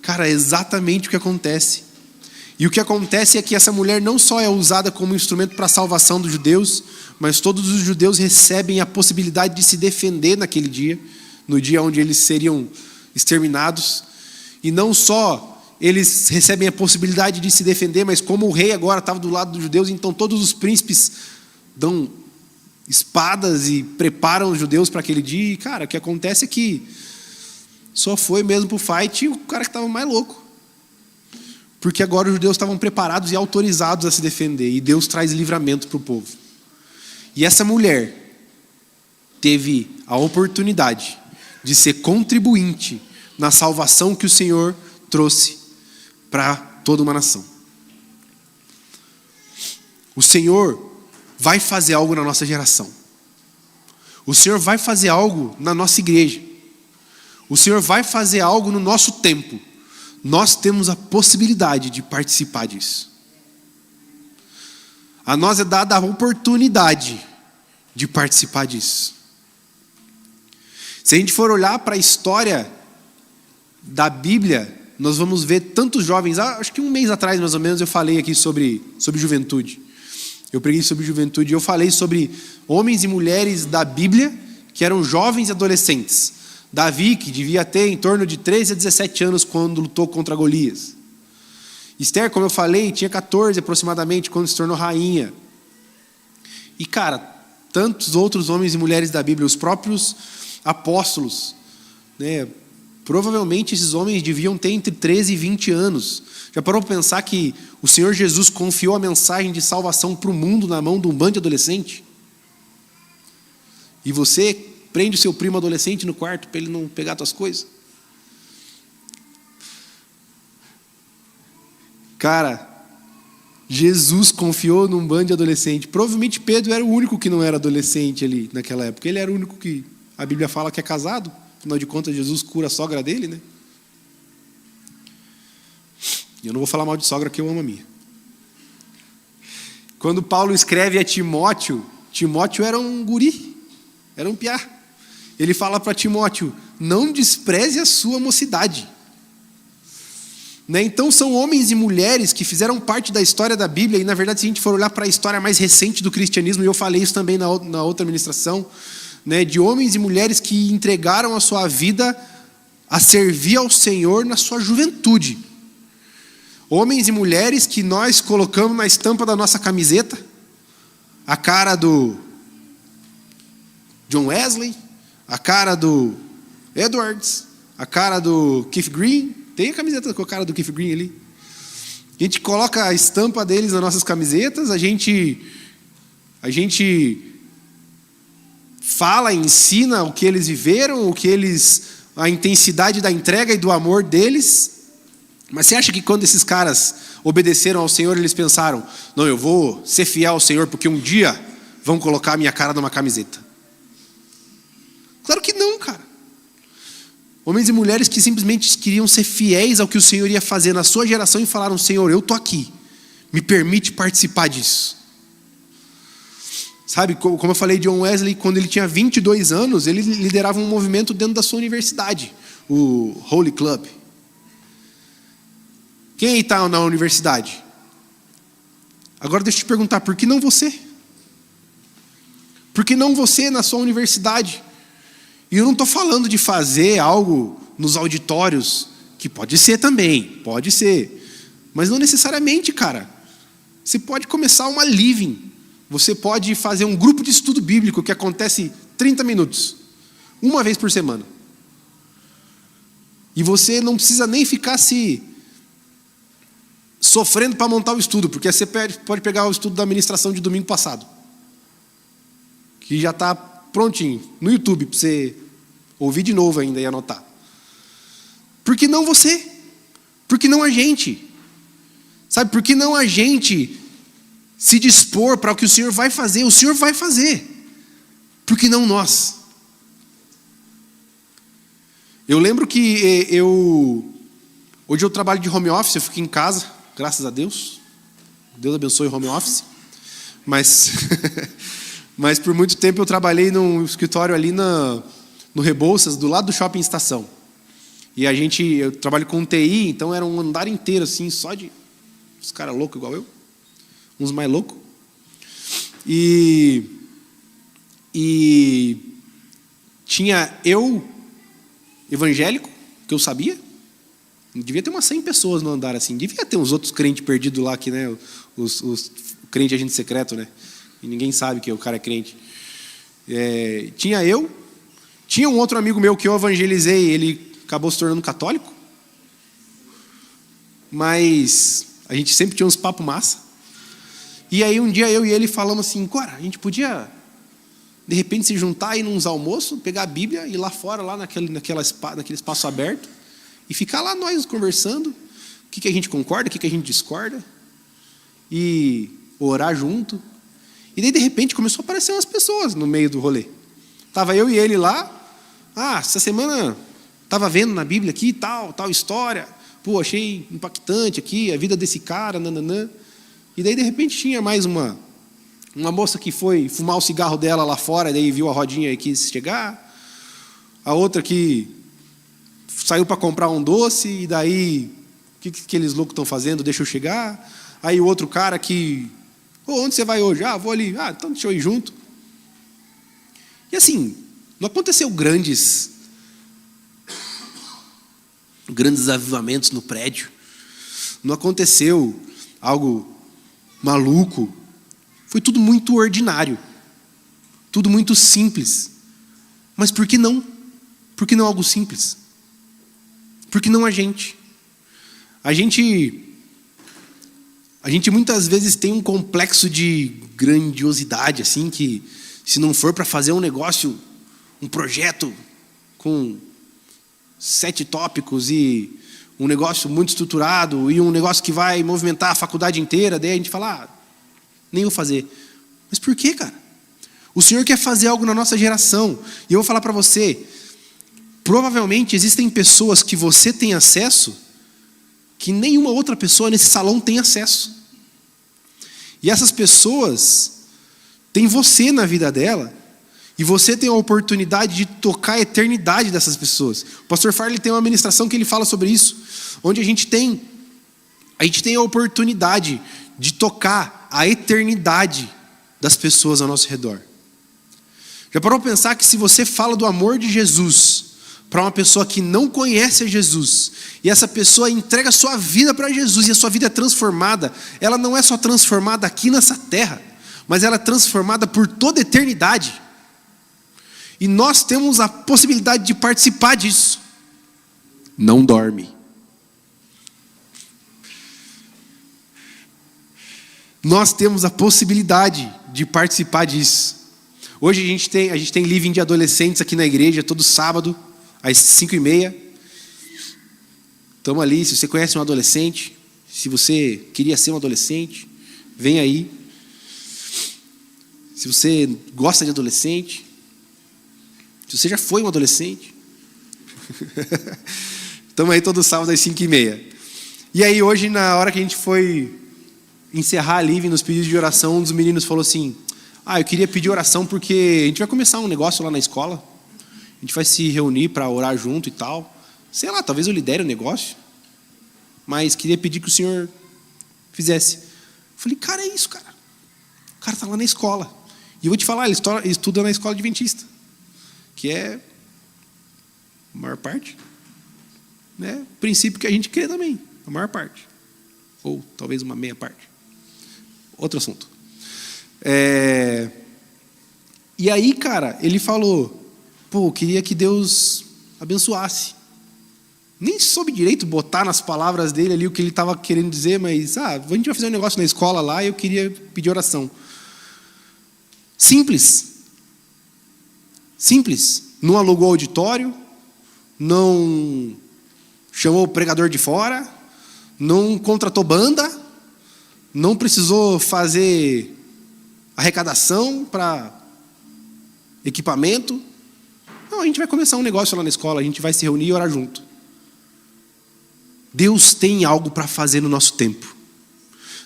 cara, é exatamente o que acontece. E o que acontece é que essa mulher não só é usada como instrumento para a salvação dos judeus, mas todos os judeus recebem a possibilidade de se defender naquele dia, no dia onde eles seriam exterminados. E não só eles recebem a possibilidade de se defender, mas como o rei agora estava do lado dos judeus, então todos os príncipes dão espadas e preparam os judeus para aquele dia. E, cara, o que acontece é que só foi mesmo pro fight o cara que estava mais louco. Porque agora os judeus estavam preparados e autorizados a se defender. E Deus traz livramento para o povo. E essa mulher teve a oportunidade de ser contribuinte na salvação que o Senhor trouxe para toda uma nação. O Senhor vai fazer algo na nossa geração. O Senhor vai fazer algo na nossa igreja. O Senhor vai fazer algo no nosso tempo. Nós temos a possibilidade de participar disso. A nós é dada a oportunidade de participar disso. Se a gente for olhar para a história da Bíblia, nós vamos ver tantos jovens. Acho que 1 mês atrás, mais ou menos, eu falei aqui sobre juventude. Eu preguei sobre juventude e eu falei sobre homens e mulheres da Bíblia que eram jovens e adolescentes. Davi, que devia ter em torno de 13 a 17 anos quando lutou contra Golias. Esther, como eu falei, tinha 14 aproximadamente quando se tornou rainha. E, cara, tantos outros homens e mulheres da Bíblia, os próprios apóstolos, né? Provavelmente esses homens deviam ter entre 13 e 20 anos. Já parou para pensar que o Senhor Jesus confiou a mensagem de salvação para o mundo na mão de um bando de adolescente? E você prende o seu primo adolescente no quarto para ele não pegar tuas coisas? Cara, Jesus confiou num bando de adolescente. Provavelmente Pedro era o único que não era adolescente ali naquela época. Ele era o único que a Bíblia fala que é casado. Afinal de contas, Jesus cura a sogra dele, né? E eu não vou falar mal de sogra, que eu amo a minha. Quando Paulo escreve a Timóteo, Timóteo era um guri, era um piá. Ele fala para Timóteo: não despreze a sua mocidade. Né? Então são homens e mulheres que fizeram parte da história da Bíblia. E na verdade, se a gente for olhar para a história mais recente do cristianismo, e eu falei isso também na outra ministração, né, de homens e mulheres que entregaram a sua vida a servir ao Senhor na sua juventude. Homens e mulheres que nós colocamos na estampa da nossa camiseta a cara do John Wesley, a cara do Edwards, a cara do Keith Green. Tem a camiseta com a cara do Keith Green ali. A gente coloca a estampa deles nas nossas camisetas, a gente fala, ensina o que eles viveram, a intensidade da entrega e do amor deles. Mas você acha que quando esses caras obedeceram ao Senhor, eles pensaram: não, eu vou ser fiel ao Senhor porque um dia vão colocar a minha cara numa camiseta? Claro que não, cara. Homens e mulheres que simplesmente queriam ser fiéis ao que o Senhor ia fazer na sua geração e falaram: Senhor, eu estou aqui, me permite participar disso. Sabe, como eu falei, John Wesley, quando ele tinha 22 anos, ele liderava um movimento dentro da sua universidade, o Holy Club. Quem está na universidade? Agora deixa eu te perguntar, por que não você? Por que não você na sua universidade? E eu não estou falando de fazer algo nos auditórios, que pode ser também, pode ser. Mas não necessariamente, cara. Você pode começar uma living. Você pode fazer um grupo de estudo bíblico que acontece 30 minutos. Uma vez por semana. E você não precisa nem ficar se sofrendo para montar o estudo, porque você pode pegar o estudo da ministração de domingo passado, que já está prontinho no YouTube para você ouvir de novo ainda e anotar. Por que não você? Por que não a gente? Sabe, por que não a gente se dispor para o que o Senhor vai fazer? O Senhor vai fazer. Por que não nós? Eu lembro que hoje eu trabalho de home office, eu fico em casa, graças a Deus. Deus abençoe o home office. Mas por muito tempo eu trabalhei num escritório ali no Rebouças, do lado do Shopping Estação. E eu trabalho com TI, então era um andar inteiro assim, só de uns caras loucos igual eu. Uns mais loucos. E tinha eu, evangélico, que eu sabia. Devia ter umas 100 pessoas no andar assim. Devia ter uns outros crentes perdidos lá, que, né, os crentes agente secreto, né? E ninguém sabe que o cara é crente. Tinha eu. Tinha um outro amigo meu que eu evangelizei, ele acabou se tornando católico. Mas a gente sempre tinha uns papos massa. E aí um dia eu e ele falamos assim, cara, a gente podia de repente se juntar, ir nos almoços, pegar a Bíblia e ir lá fora, lá naquele espaço aberto, e ficar lá nós conversando, o que a gente concorda, o que a gente discorda, e orar junto. E daí de repente começou a aparecer umas pessoas no meio do rolê. Estava eu e ele lá, essa semana estava vendo na Bíblia aqui, tal história, pô, achei impactante aqui, a vida desse cara, nananã. E daí de repente tinha mais uma moça que foi fumar o cigarro dela lá fora, e daí viu a rodinha e quis chegar. A outra que saiu para comprar um doce, e daí, o que aqueles loucos estão fazendo? Deixa eu chegar. Aí o outro cara que, onde você vai hoje? Vou ali. Então deixa eu ir junto. E assim, não aconteceu grandes avivamentos no prédio. Não aconteceu algo maluco. Foi tudo muito ordinário. Tudo muito simples. Mas por que não? Por que não algo simples? Por que não a gente? A gente muitas vezes tem um complexo de grandiosidade, assim, que se não for para fazer um negócio, um projeto com 7 tópicos e um negócio muito estruturado e um negócio que vai movimentar a faculdade inteira, daí a gente fala, nem vou fazer. Mas por quê, cara? O Senhor quer fazer algo na nossa geração. E eu vou falar para você, provavelmente existem pessoas que você tem acesso que nenhuma outra pessoa nesse salão tem acesso. E essas pessoas têm você na vida dela, e você tem a oportunidade de tocar a eternidade dessas pessoas. O pastor Farley tem uma ministração que ele fala sobre isso, onde a gente tem a oportunidade de tocar a eternidade das pessoas ao nosso redor. Já parou para pensar que se você fala do amor de Jesus para uma pessoa que não conhece a Jesus, e essa pessoa entrega a sua vida para Jesus, e a sua vida é transformada, ela não é só transformada aqui nessa terra, mas ela é transformada por toda a eternidade. E nós temos a possibilidade de participar disso. Não dorme. Nós temos a possibilidade de participar disso. Hoje a gente tem living de adolescentes aqui na igreja, todo sábado, às 5h30. Estamos ali, se você conhece um adolescente, se você queria ser um adolescente, vem aí. Se você gosta de adolescente, se você já foi um adolescente, estamos aí todo sábado às 5h30. E aí hoje, na hora que a gente foi encerrar a living nos pedidos de oração, um dos meninos falou assim, eu queria pedir oração porque a gente vai começar um negócio lá na escola, a gente vai se reunir para orar junto e tal, sei lá, talvez eu lidere o negócio, mas queria pedir que o senhor fizesse. Eu falei, cara, é isso, cara. O cara está lá na escola. E eu vou te falar, ele estuda na escola adventista, que é a maior parte, né? Princípio que a gente crê também, a maior parte. Ou talvez uma meia parte. Outro assunto. E aí, cara, ele falou, eu queria que Deus abençoasse. Nem soube direito botar nas palavras dele ali o que ele estava querendo dizer, mas, a gente vai fazer um negócio na escola lá e eu queria pedir oração. Simples. Simples. Não alugou auditório, não chamou o pregador de fora, não contratou banda, não precisou fazer arrecadação para equipamento. Não, a gente vai começar um negócio lá na escola, a gente vai se reunir e orar junto. Deus tem algo para fazer no nosso tempo.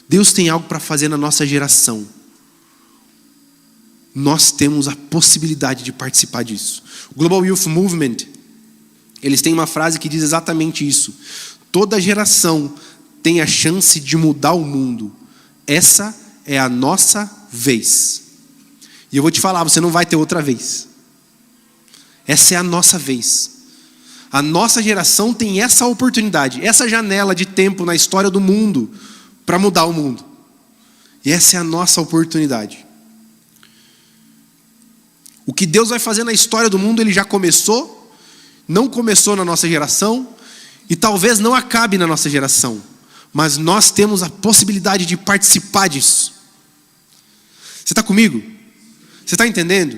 Deus tem algo para fazer na nossa geração. Nós temos a possibilidade de participar disso. O Global Youth Movement, eles têm uma frase que diz exatamente isso. Toda geração tem a chance de mudar o mundo. Essa é a nossa vez. E eu vou te falar, você não vai ter outra vez. Essa é a nossa vez. A nossa geração tem essa oportunidade, essa janela de tempo na história do mundo para mudar o mundo. E essa é a nossa oportunidade. O que Deus vai fazer na história do mundo, Ele já começou, não começou na nossa geração e talvez não acabe na nossa geração. Mas nós temos a possibilidade de participar disso. Você está comigo? Você está entendendo?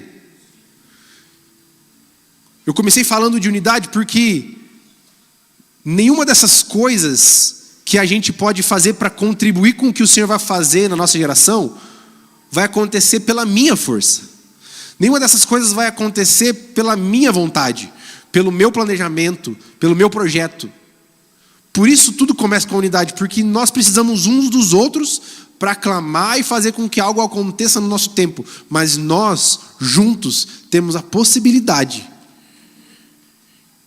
Eu comecei falando de unidade porque nenhuma dessas coisas que a gente pode fazer para contribuir com o que o Senhor vai fazer na nossa geração vai acontecer pela minha força. Nenhuma dessas coisas vai acontecer pela minha vontade, pelo meu planejamento, pelo meu projeto. Por isso tudo começa com a unidade, porque nós precisamos uns dos outros para clamar e fazer com que algo aconteça no nosso tempo. Mas nós, juntos, temos a possibilidade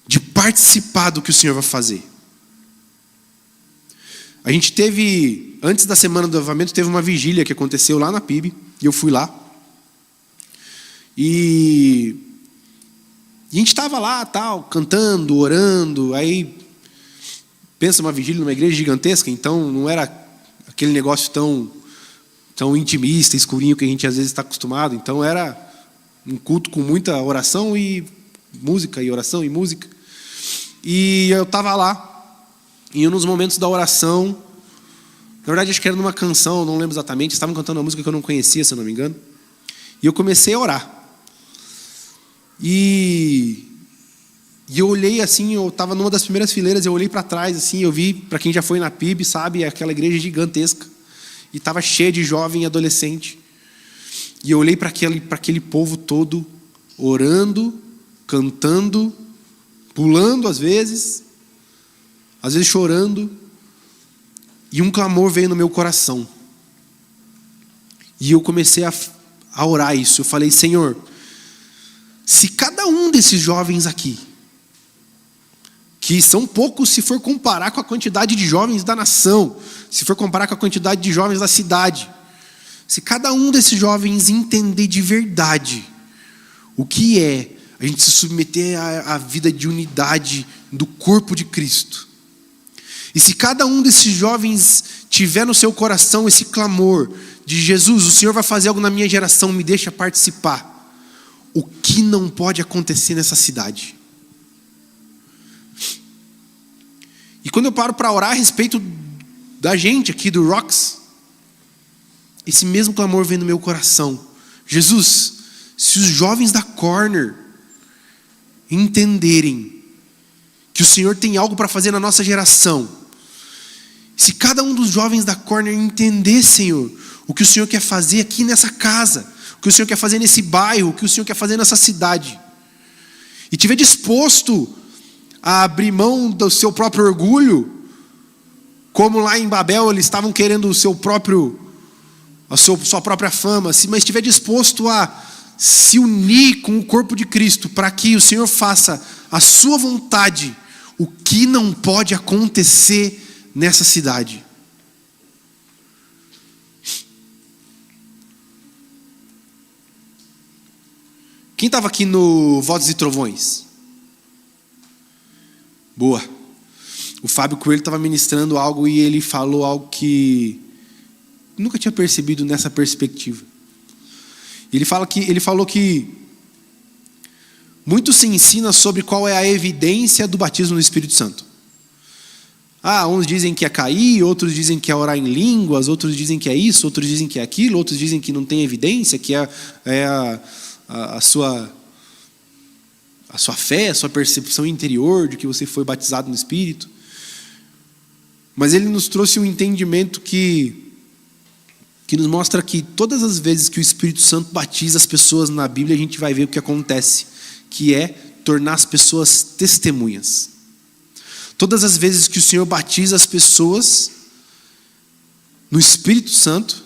de participar do que o Senhor vai fazer. A gente teve, antes da semana do avivamento, teve uma vigília que aconteceu lá na PIB, e eu fui lá. E a gente estava lá, tal, cantando, orando, aí pensa uma vigília numa igreja gigantesca, então não era aquele negócio tão intimista, escurinho que a gente às vezes está acostumado, então era um culto com muita oração e música, e oração e música. E eu estava lá, e nos momentos da oração, na verdade acho que era numa canção, não lembro exatamente, estavam cantando uma música que eu não conhecia, se eu não me engano, e eu comecei a orar. E eu olhei assim, eu estava numa das primeiras fileiras, eu olhei para trás assim, eu vi, para quem já foi na PIB, sabe, aquela igreja gigantesca, e estava cheia de jovem e adolescente, e eu olhei para aquele povo todo, orando, cantando, pulando às vezes chorando, e um clamor veio no meu coração, e eu comecei a orar isso, eu falei, Senhor, se cada um desses jovens aqui, que são poucos se for comparar com a quantidade de jovens da nação, se for comparar com a quantidade de jovens da cidade, se cada um desses jovens entender de verdade o que é a gente se submeter à vida de unidade do corpo de Cristo, e se cada um desses jovens tiver no seu coração esse clamor de Jesus, o Senhor vai fazer algo na minha geração, me deixa participar, o que não pode acontecer nessa cidade? E quando eu paro para orar a respeito da gente aqui do Rocks, esse mesmo clamor vem no meu coração. Jesus, se os jovens da Corner entenderem que o Senhor tem algo para fazer na nossa geração, se cada um dos jovens da Corner entender, Senhor, o que o Senhor quer fazer aqui nessa casa, o que o Senhor quer fazer nesse bairro, o que o Senhor quer fazer nessa cidade, e estiver disposto a abrir mão do seu próprio orgulho, como lá em Babel eles estavam querendo sua própria fama, mas estiver disposto a se unir com o corpo de Cristo para que o Senhor faça a sua vontade, o que não pode acontecer nessa cidade. Quem estava aqui no Vozes e Trovões? Boa. O Fábio Coelho estava ministrando algo e ele falou algo que nunca tinha percebido nessa perspectiva. Ele falou que muito se ensina sobre qual é a evidência do batismo no Espírito Santo. Uns dizem que é cair, outros dizem que é orar em línguas, outros dizem que é isso, outros dizem que é aquilo, outros dizem que não tem evidência, que é a sua fé, a sua percepção interior de que você foi batizado no Espírito. Mas ele nos trouxe um entendimento que nos mostra que todas as vezes que o Espírito Santo batiza as pessoas na Bíblia, a gente vai ver o que acontece, que é tornar as pessoas testemunhas. Todas as vezes que o Senhor batiza as pessoas no Espírito Santo,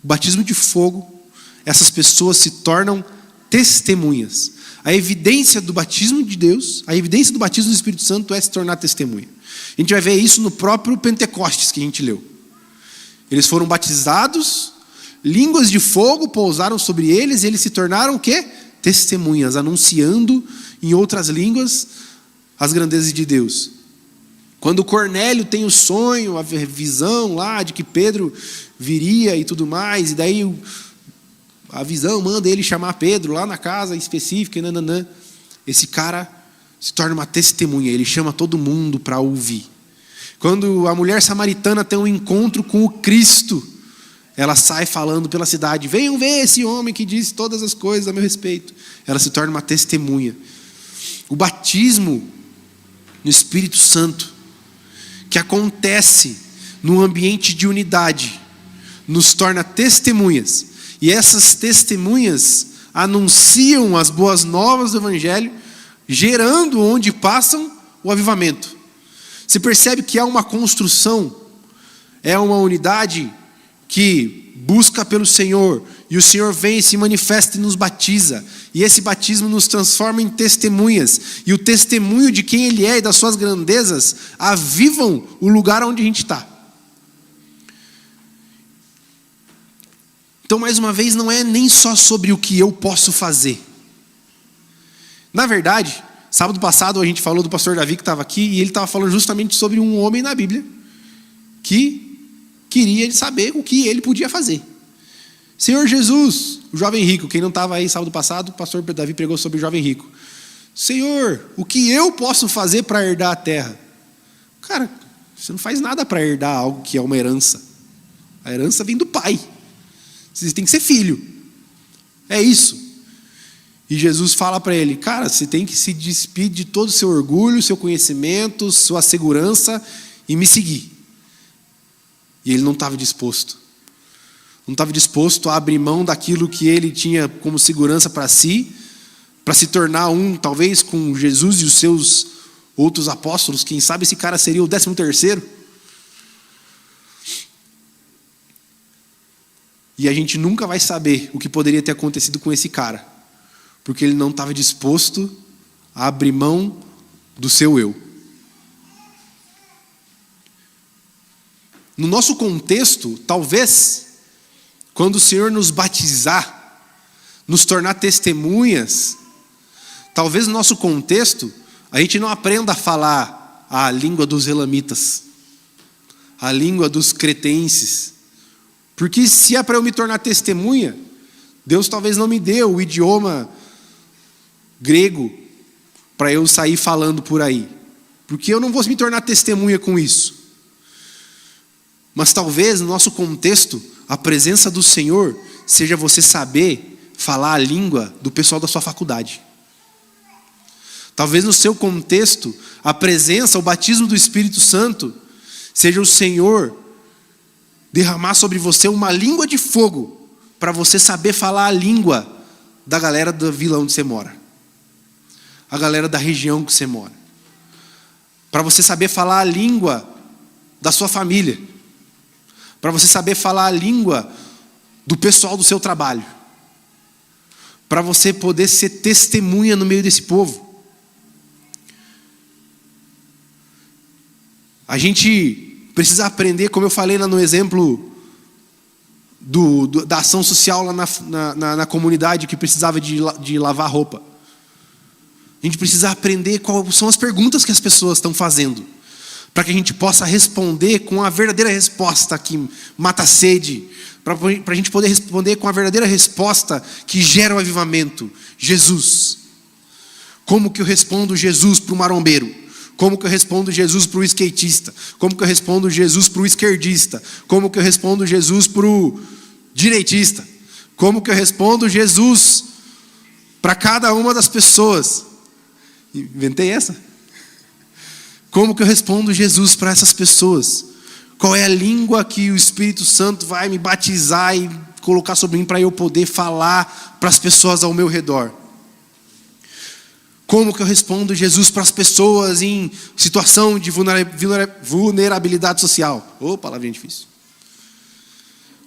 o batismo de fogo, essas pessoas se tornam testemunhas. A evidência do batismo de Deus, a evidência do batismo do Espírito Santo é se tornar testemunha. A gente vai ver isso no próprio Pentecostes que a gente leu. Eles foram batizados, línguas de fogo pousaram sobre eles e eles se tornaram o quê? Testemunhas, anunciando em outras línguas as grandezas de Deus. Quando Cornélio tem o sonho, a visão lá de que Pedro viria e tudo mais, e daí a visão manda ele chamar Pedro lá na casa específica, esse cara se torna uma testemunha, ele chama todo mundo para ouvir. Quando a mulher samaritana tem um encontro com o Cristo, ela sai falando pela cidade: venham ver esse homem que disse todas as coisas a meu respeito. Ela se torna uma testemunha. O batismo no Espírito Santo, que acontece num ambiente de unidade, nos torna testemunhas. E essas testemunhas anunciam as boas novas do Evangelho, gerando onde passam o avivamento. Você percebe que há uma construção, é uma unidade que busca pelo Senhor, e o Senhor vem e se manifesta e nos batiza, e esse batismo nos transforma em testemunhas, e o testemunho de quem Ele é e das suas grandezas avivam o lugar onde a gente está. Então, mais uma vez, não é nem só sobre o que eu posso fazer. Na verdade, sábado passado a gente falou do pastor Davi que estava aqui, e ele estava falando justamente sobre um homem na Bíblia que queria saber o que ele podia fazer. Senhor Jesus, o jovem rico, quem não estava aí sábado passado, o pastor Davi pregou sobre o jovem rico. Senhor, o que eu posso fazer para herdar a terra? Cara, você não faz nada para herdar algo que é uma herança. A herança vem do pai. Você tem que ser filho. É isso. E Jesus fala para ele: cara, você tem que se despedir de todo o seu orgulho, seu conhecimento, sua segurança e me seguir. E ele não estava disposto. Não estava disposto a abrir mão daquilo que ele tinha como segurança para si, para se tornar talvez com Jesus e os seus outros apóstolos. Quem sabe esse cara seria o 13º. E a gente nunca vai saber o que poderia ter acontecido com esse cara, porque ele não estava disposto a abrir mão do seu eu. No nosso contexto, talvez, quando o Senhor nos batizar, nos tornar testemunhas, talvez no nosso contexto, a gente não aprenda a falar a língua dos elamitas, a língua dos cretenses. Porque se é para eu me tornar testemunha, Deus talvez não me dê o idioma grego para eu sair falando por aí. Porque eu não vou me tornar testemunha com isso. Mas talvez no nosso contexto, a presença do Senhor seja você saber falar a língua do pessoal da sua faculdade. Talvez no seu contexto, a presença, o batismo do Espírito Santo, seja o Senhor derramar sobre você uma língua de fogo, para você saber falar a língua da galera da vila onde você mora, a galera da região que você mora, para você saber falar a língua da sua família, para você saber falar a língua do pessoal do seu trabalho, para você poder ser testemunha no meio desse povo. A gente precisa aprender, como eu falei lá no exemplo da ação social lá na comunidade que precisava de lavar roupa. A gente precisa aprender quais são as perguntas que as pessoas estão fazendo, para que a gente possa responder com a verdadeira resposta que mata a sede, para a gente poder responder com a verdadeira resposta que gera o avivamento: Jesus. Como que eu respondo Jesus para o marombeiro? Como que eu respondo Jesus para o skatista? Como que eu respondo Jesus para o esquerdista? Como que eu respondo Jesus para o direitista? Como que eu respondo Jesus para cada uma das pessoas? Inventei essa? Como que eu respondo Jesus para essas pessoas? Qual é a língua que o Espírito Santo vai me batizar e colocar sobre mim para eu poder falar para as pessoas ao meu redor? Como que eu respondo Jesus para as pessoas em situação de vulnerabilidade social? Ô, palavrinha difícil.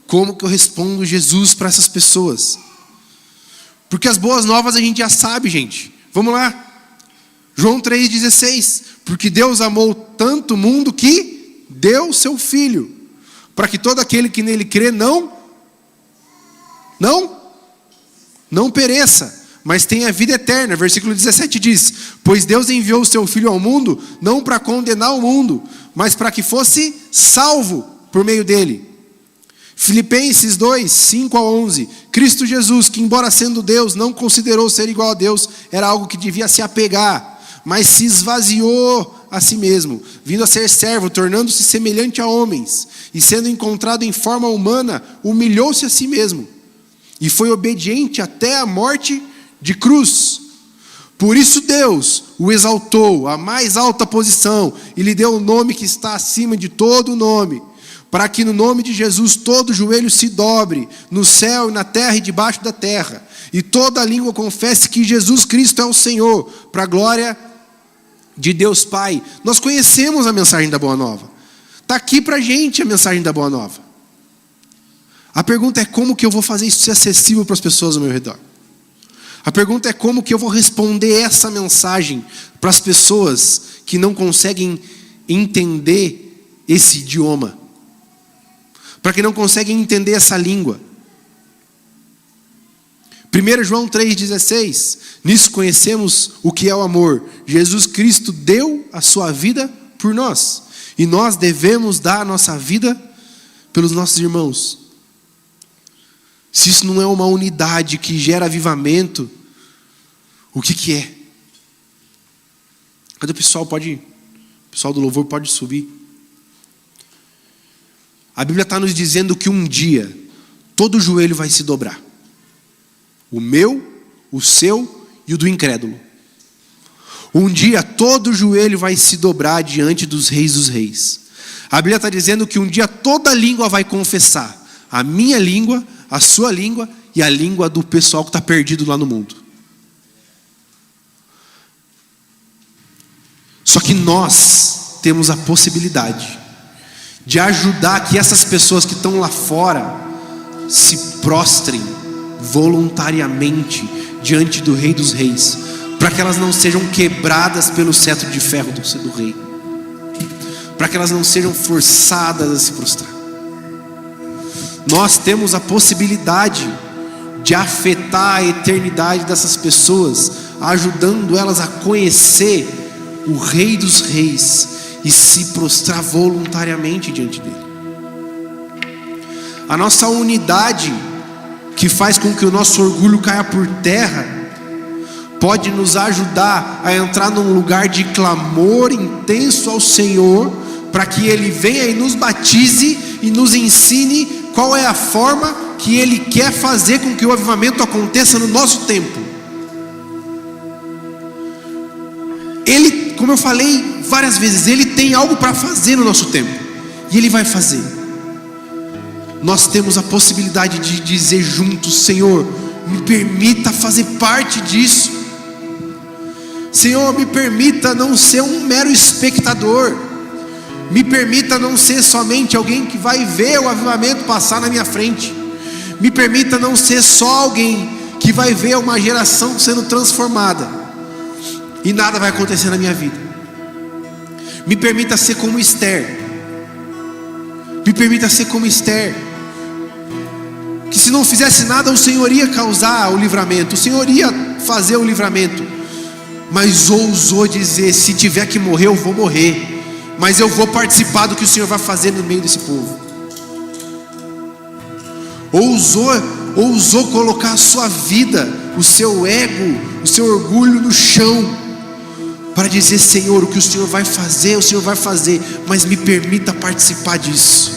Como que eu respondo Jesus para essas pessoas? Porque as boas novas a gente já sabe, gente. Vamos lá. João 3,16. Porque Deus amou tanto o mundo que deu seu Filho, para que todo aquele que nele crê não pereça, mas tenha vida eterna. Versículo 17 diz: pois Deus enviou o seu Filho ao mundo, não para condenar o mundo, mas para que fosse salvo por meio dele. Filipenses 2, 5 a 11. Cristo Jesus, que embora sendo Deus, não considerou ser igual a Deus, era algo que devia se apegar, mas se esvaziou a si mesmo, vindo a ser servo, tornando-se semelhante a homens, e sendo encontrado em forma humana, humilhou-se a si mesmo, e foi obediente até a morte de cruz. Por isso Deus o exaltou à mais alta posição e lhe deu o nome que está acima de todo nome, para que no nome de Jesus todo joelho se dobre, no céu e na terra e debaixo da terra, e toda língua confesse que Jesus Cristo é o Senhor, para a glória de Deus Pai. Nós conhecemos a mensagem da Boa Nova. Está aqui para a gente a mensagem da Boa Nova. A pergunta é: como que eu vou fazer isso ser acessível para as pessoas ao meu redor? A pergunta é: como que eu vou responder essa mensagem para as pessoas que não conseguem entender esse idioma? Para que não conseguem entender essa língua? 1 João 3,16. Nisso conhecemos o que é o amor. Jesus Cristo deu a sua vida por nós, e nós devemos dar a nossa vida pelos nossos irmãos. Se isso não é uma unidade que gera avivamento, o que é? Cadê o pessoal? O pessoal do louvor pode subir. A Bíblia está nos dizendo que um dia todo joelho vai se dobrar. O meu, o seu e o do incrédulo. Um dia todo joelho vai se dobrar diante dos reis dos reis. A Bíblia está dizendo que um dia toda língua vai confessar. A minha língua, a sua língua e a língua do pessoal que está perdido lá no mundo. Só que nós temos a possibilidade de ajudar que essas pessoas que estão lá fora se prostrem voluntariamente diante do Rei dos Reis, para que elas não sejam quebradas pelo cetro de ferro do rei, para que elas não sejam forçadas a se prostrar. Nós temos a possibilidade de afetar a eternidade dessas pessoas, ajudando elas a conhecer o Rei dos Reis e se prostrar voluntariamente diante dele. A nossa unidade, que faz com que o nosso orgulho caia por terra, pode nos ajudar a entrar num lugar de clamor intenso ao Senhor, para que Ele venha e nos batize e nos ensine qual é a forma que Ele quer fazer com que o avivamento aconteça no nosso tempo. Ele, como eu falei várias vezes, Ele tem algo para fazer no nosso tempo, e Ele vai fazer. Nós temos a possibilidade de dizer juntos: Senhor, me permita fazer parte disso. Senhor, me permita não ser um mero espectador. Me permita não ser somente alguém que vai ver o avivamento passar na minha frente. Me permita não ser só alguém que vai ver uma geração sendo transformada e nada vai acontecer na minha vida. Me permita ser como Esther, Me permita ser como Esther, que se não fizesse nada o Senhor ia causar o livramento, o Senhor ia fazer o livramento, mas ousou dizer: se tiver que morrer eu vou morrer, mas eu vou participar do que o Senhor vai fazer no meio desse povo. Ousou colocar a sua vida, o seu ego, o seu orgulho no chão, para dizer: Senhor, o que o Senhor vai fazer, mas me permita participar disso.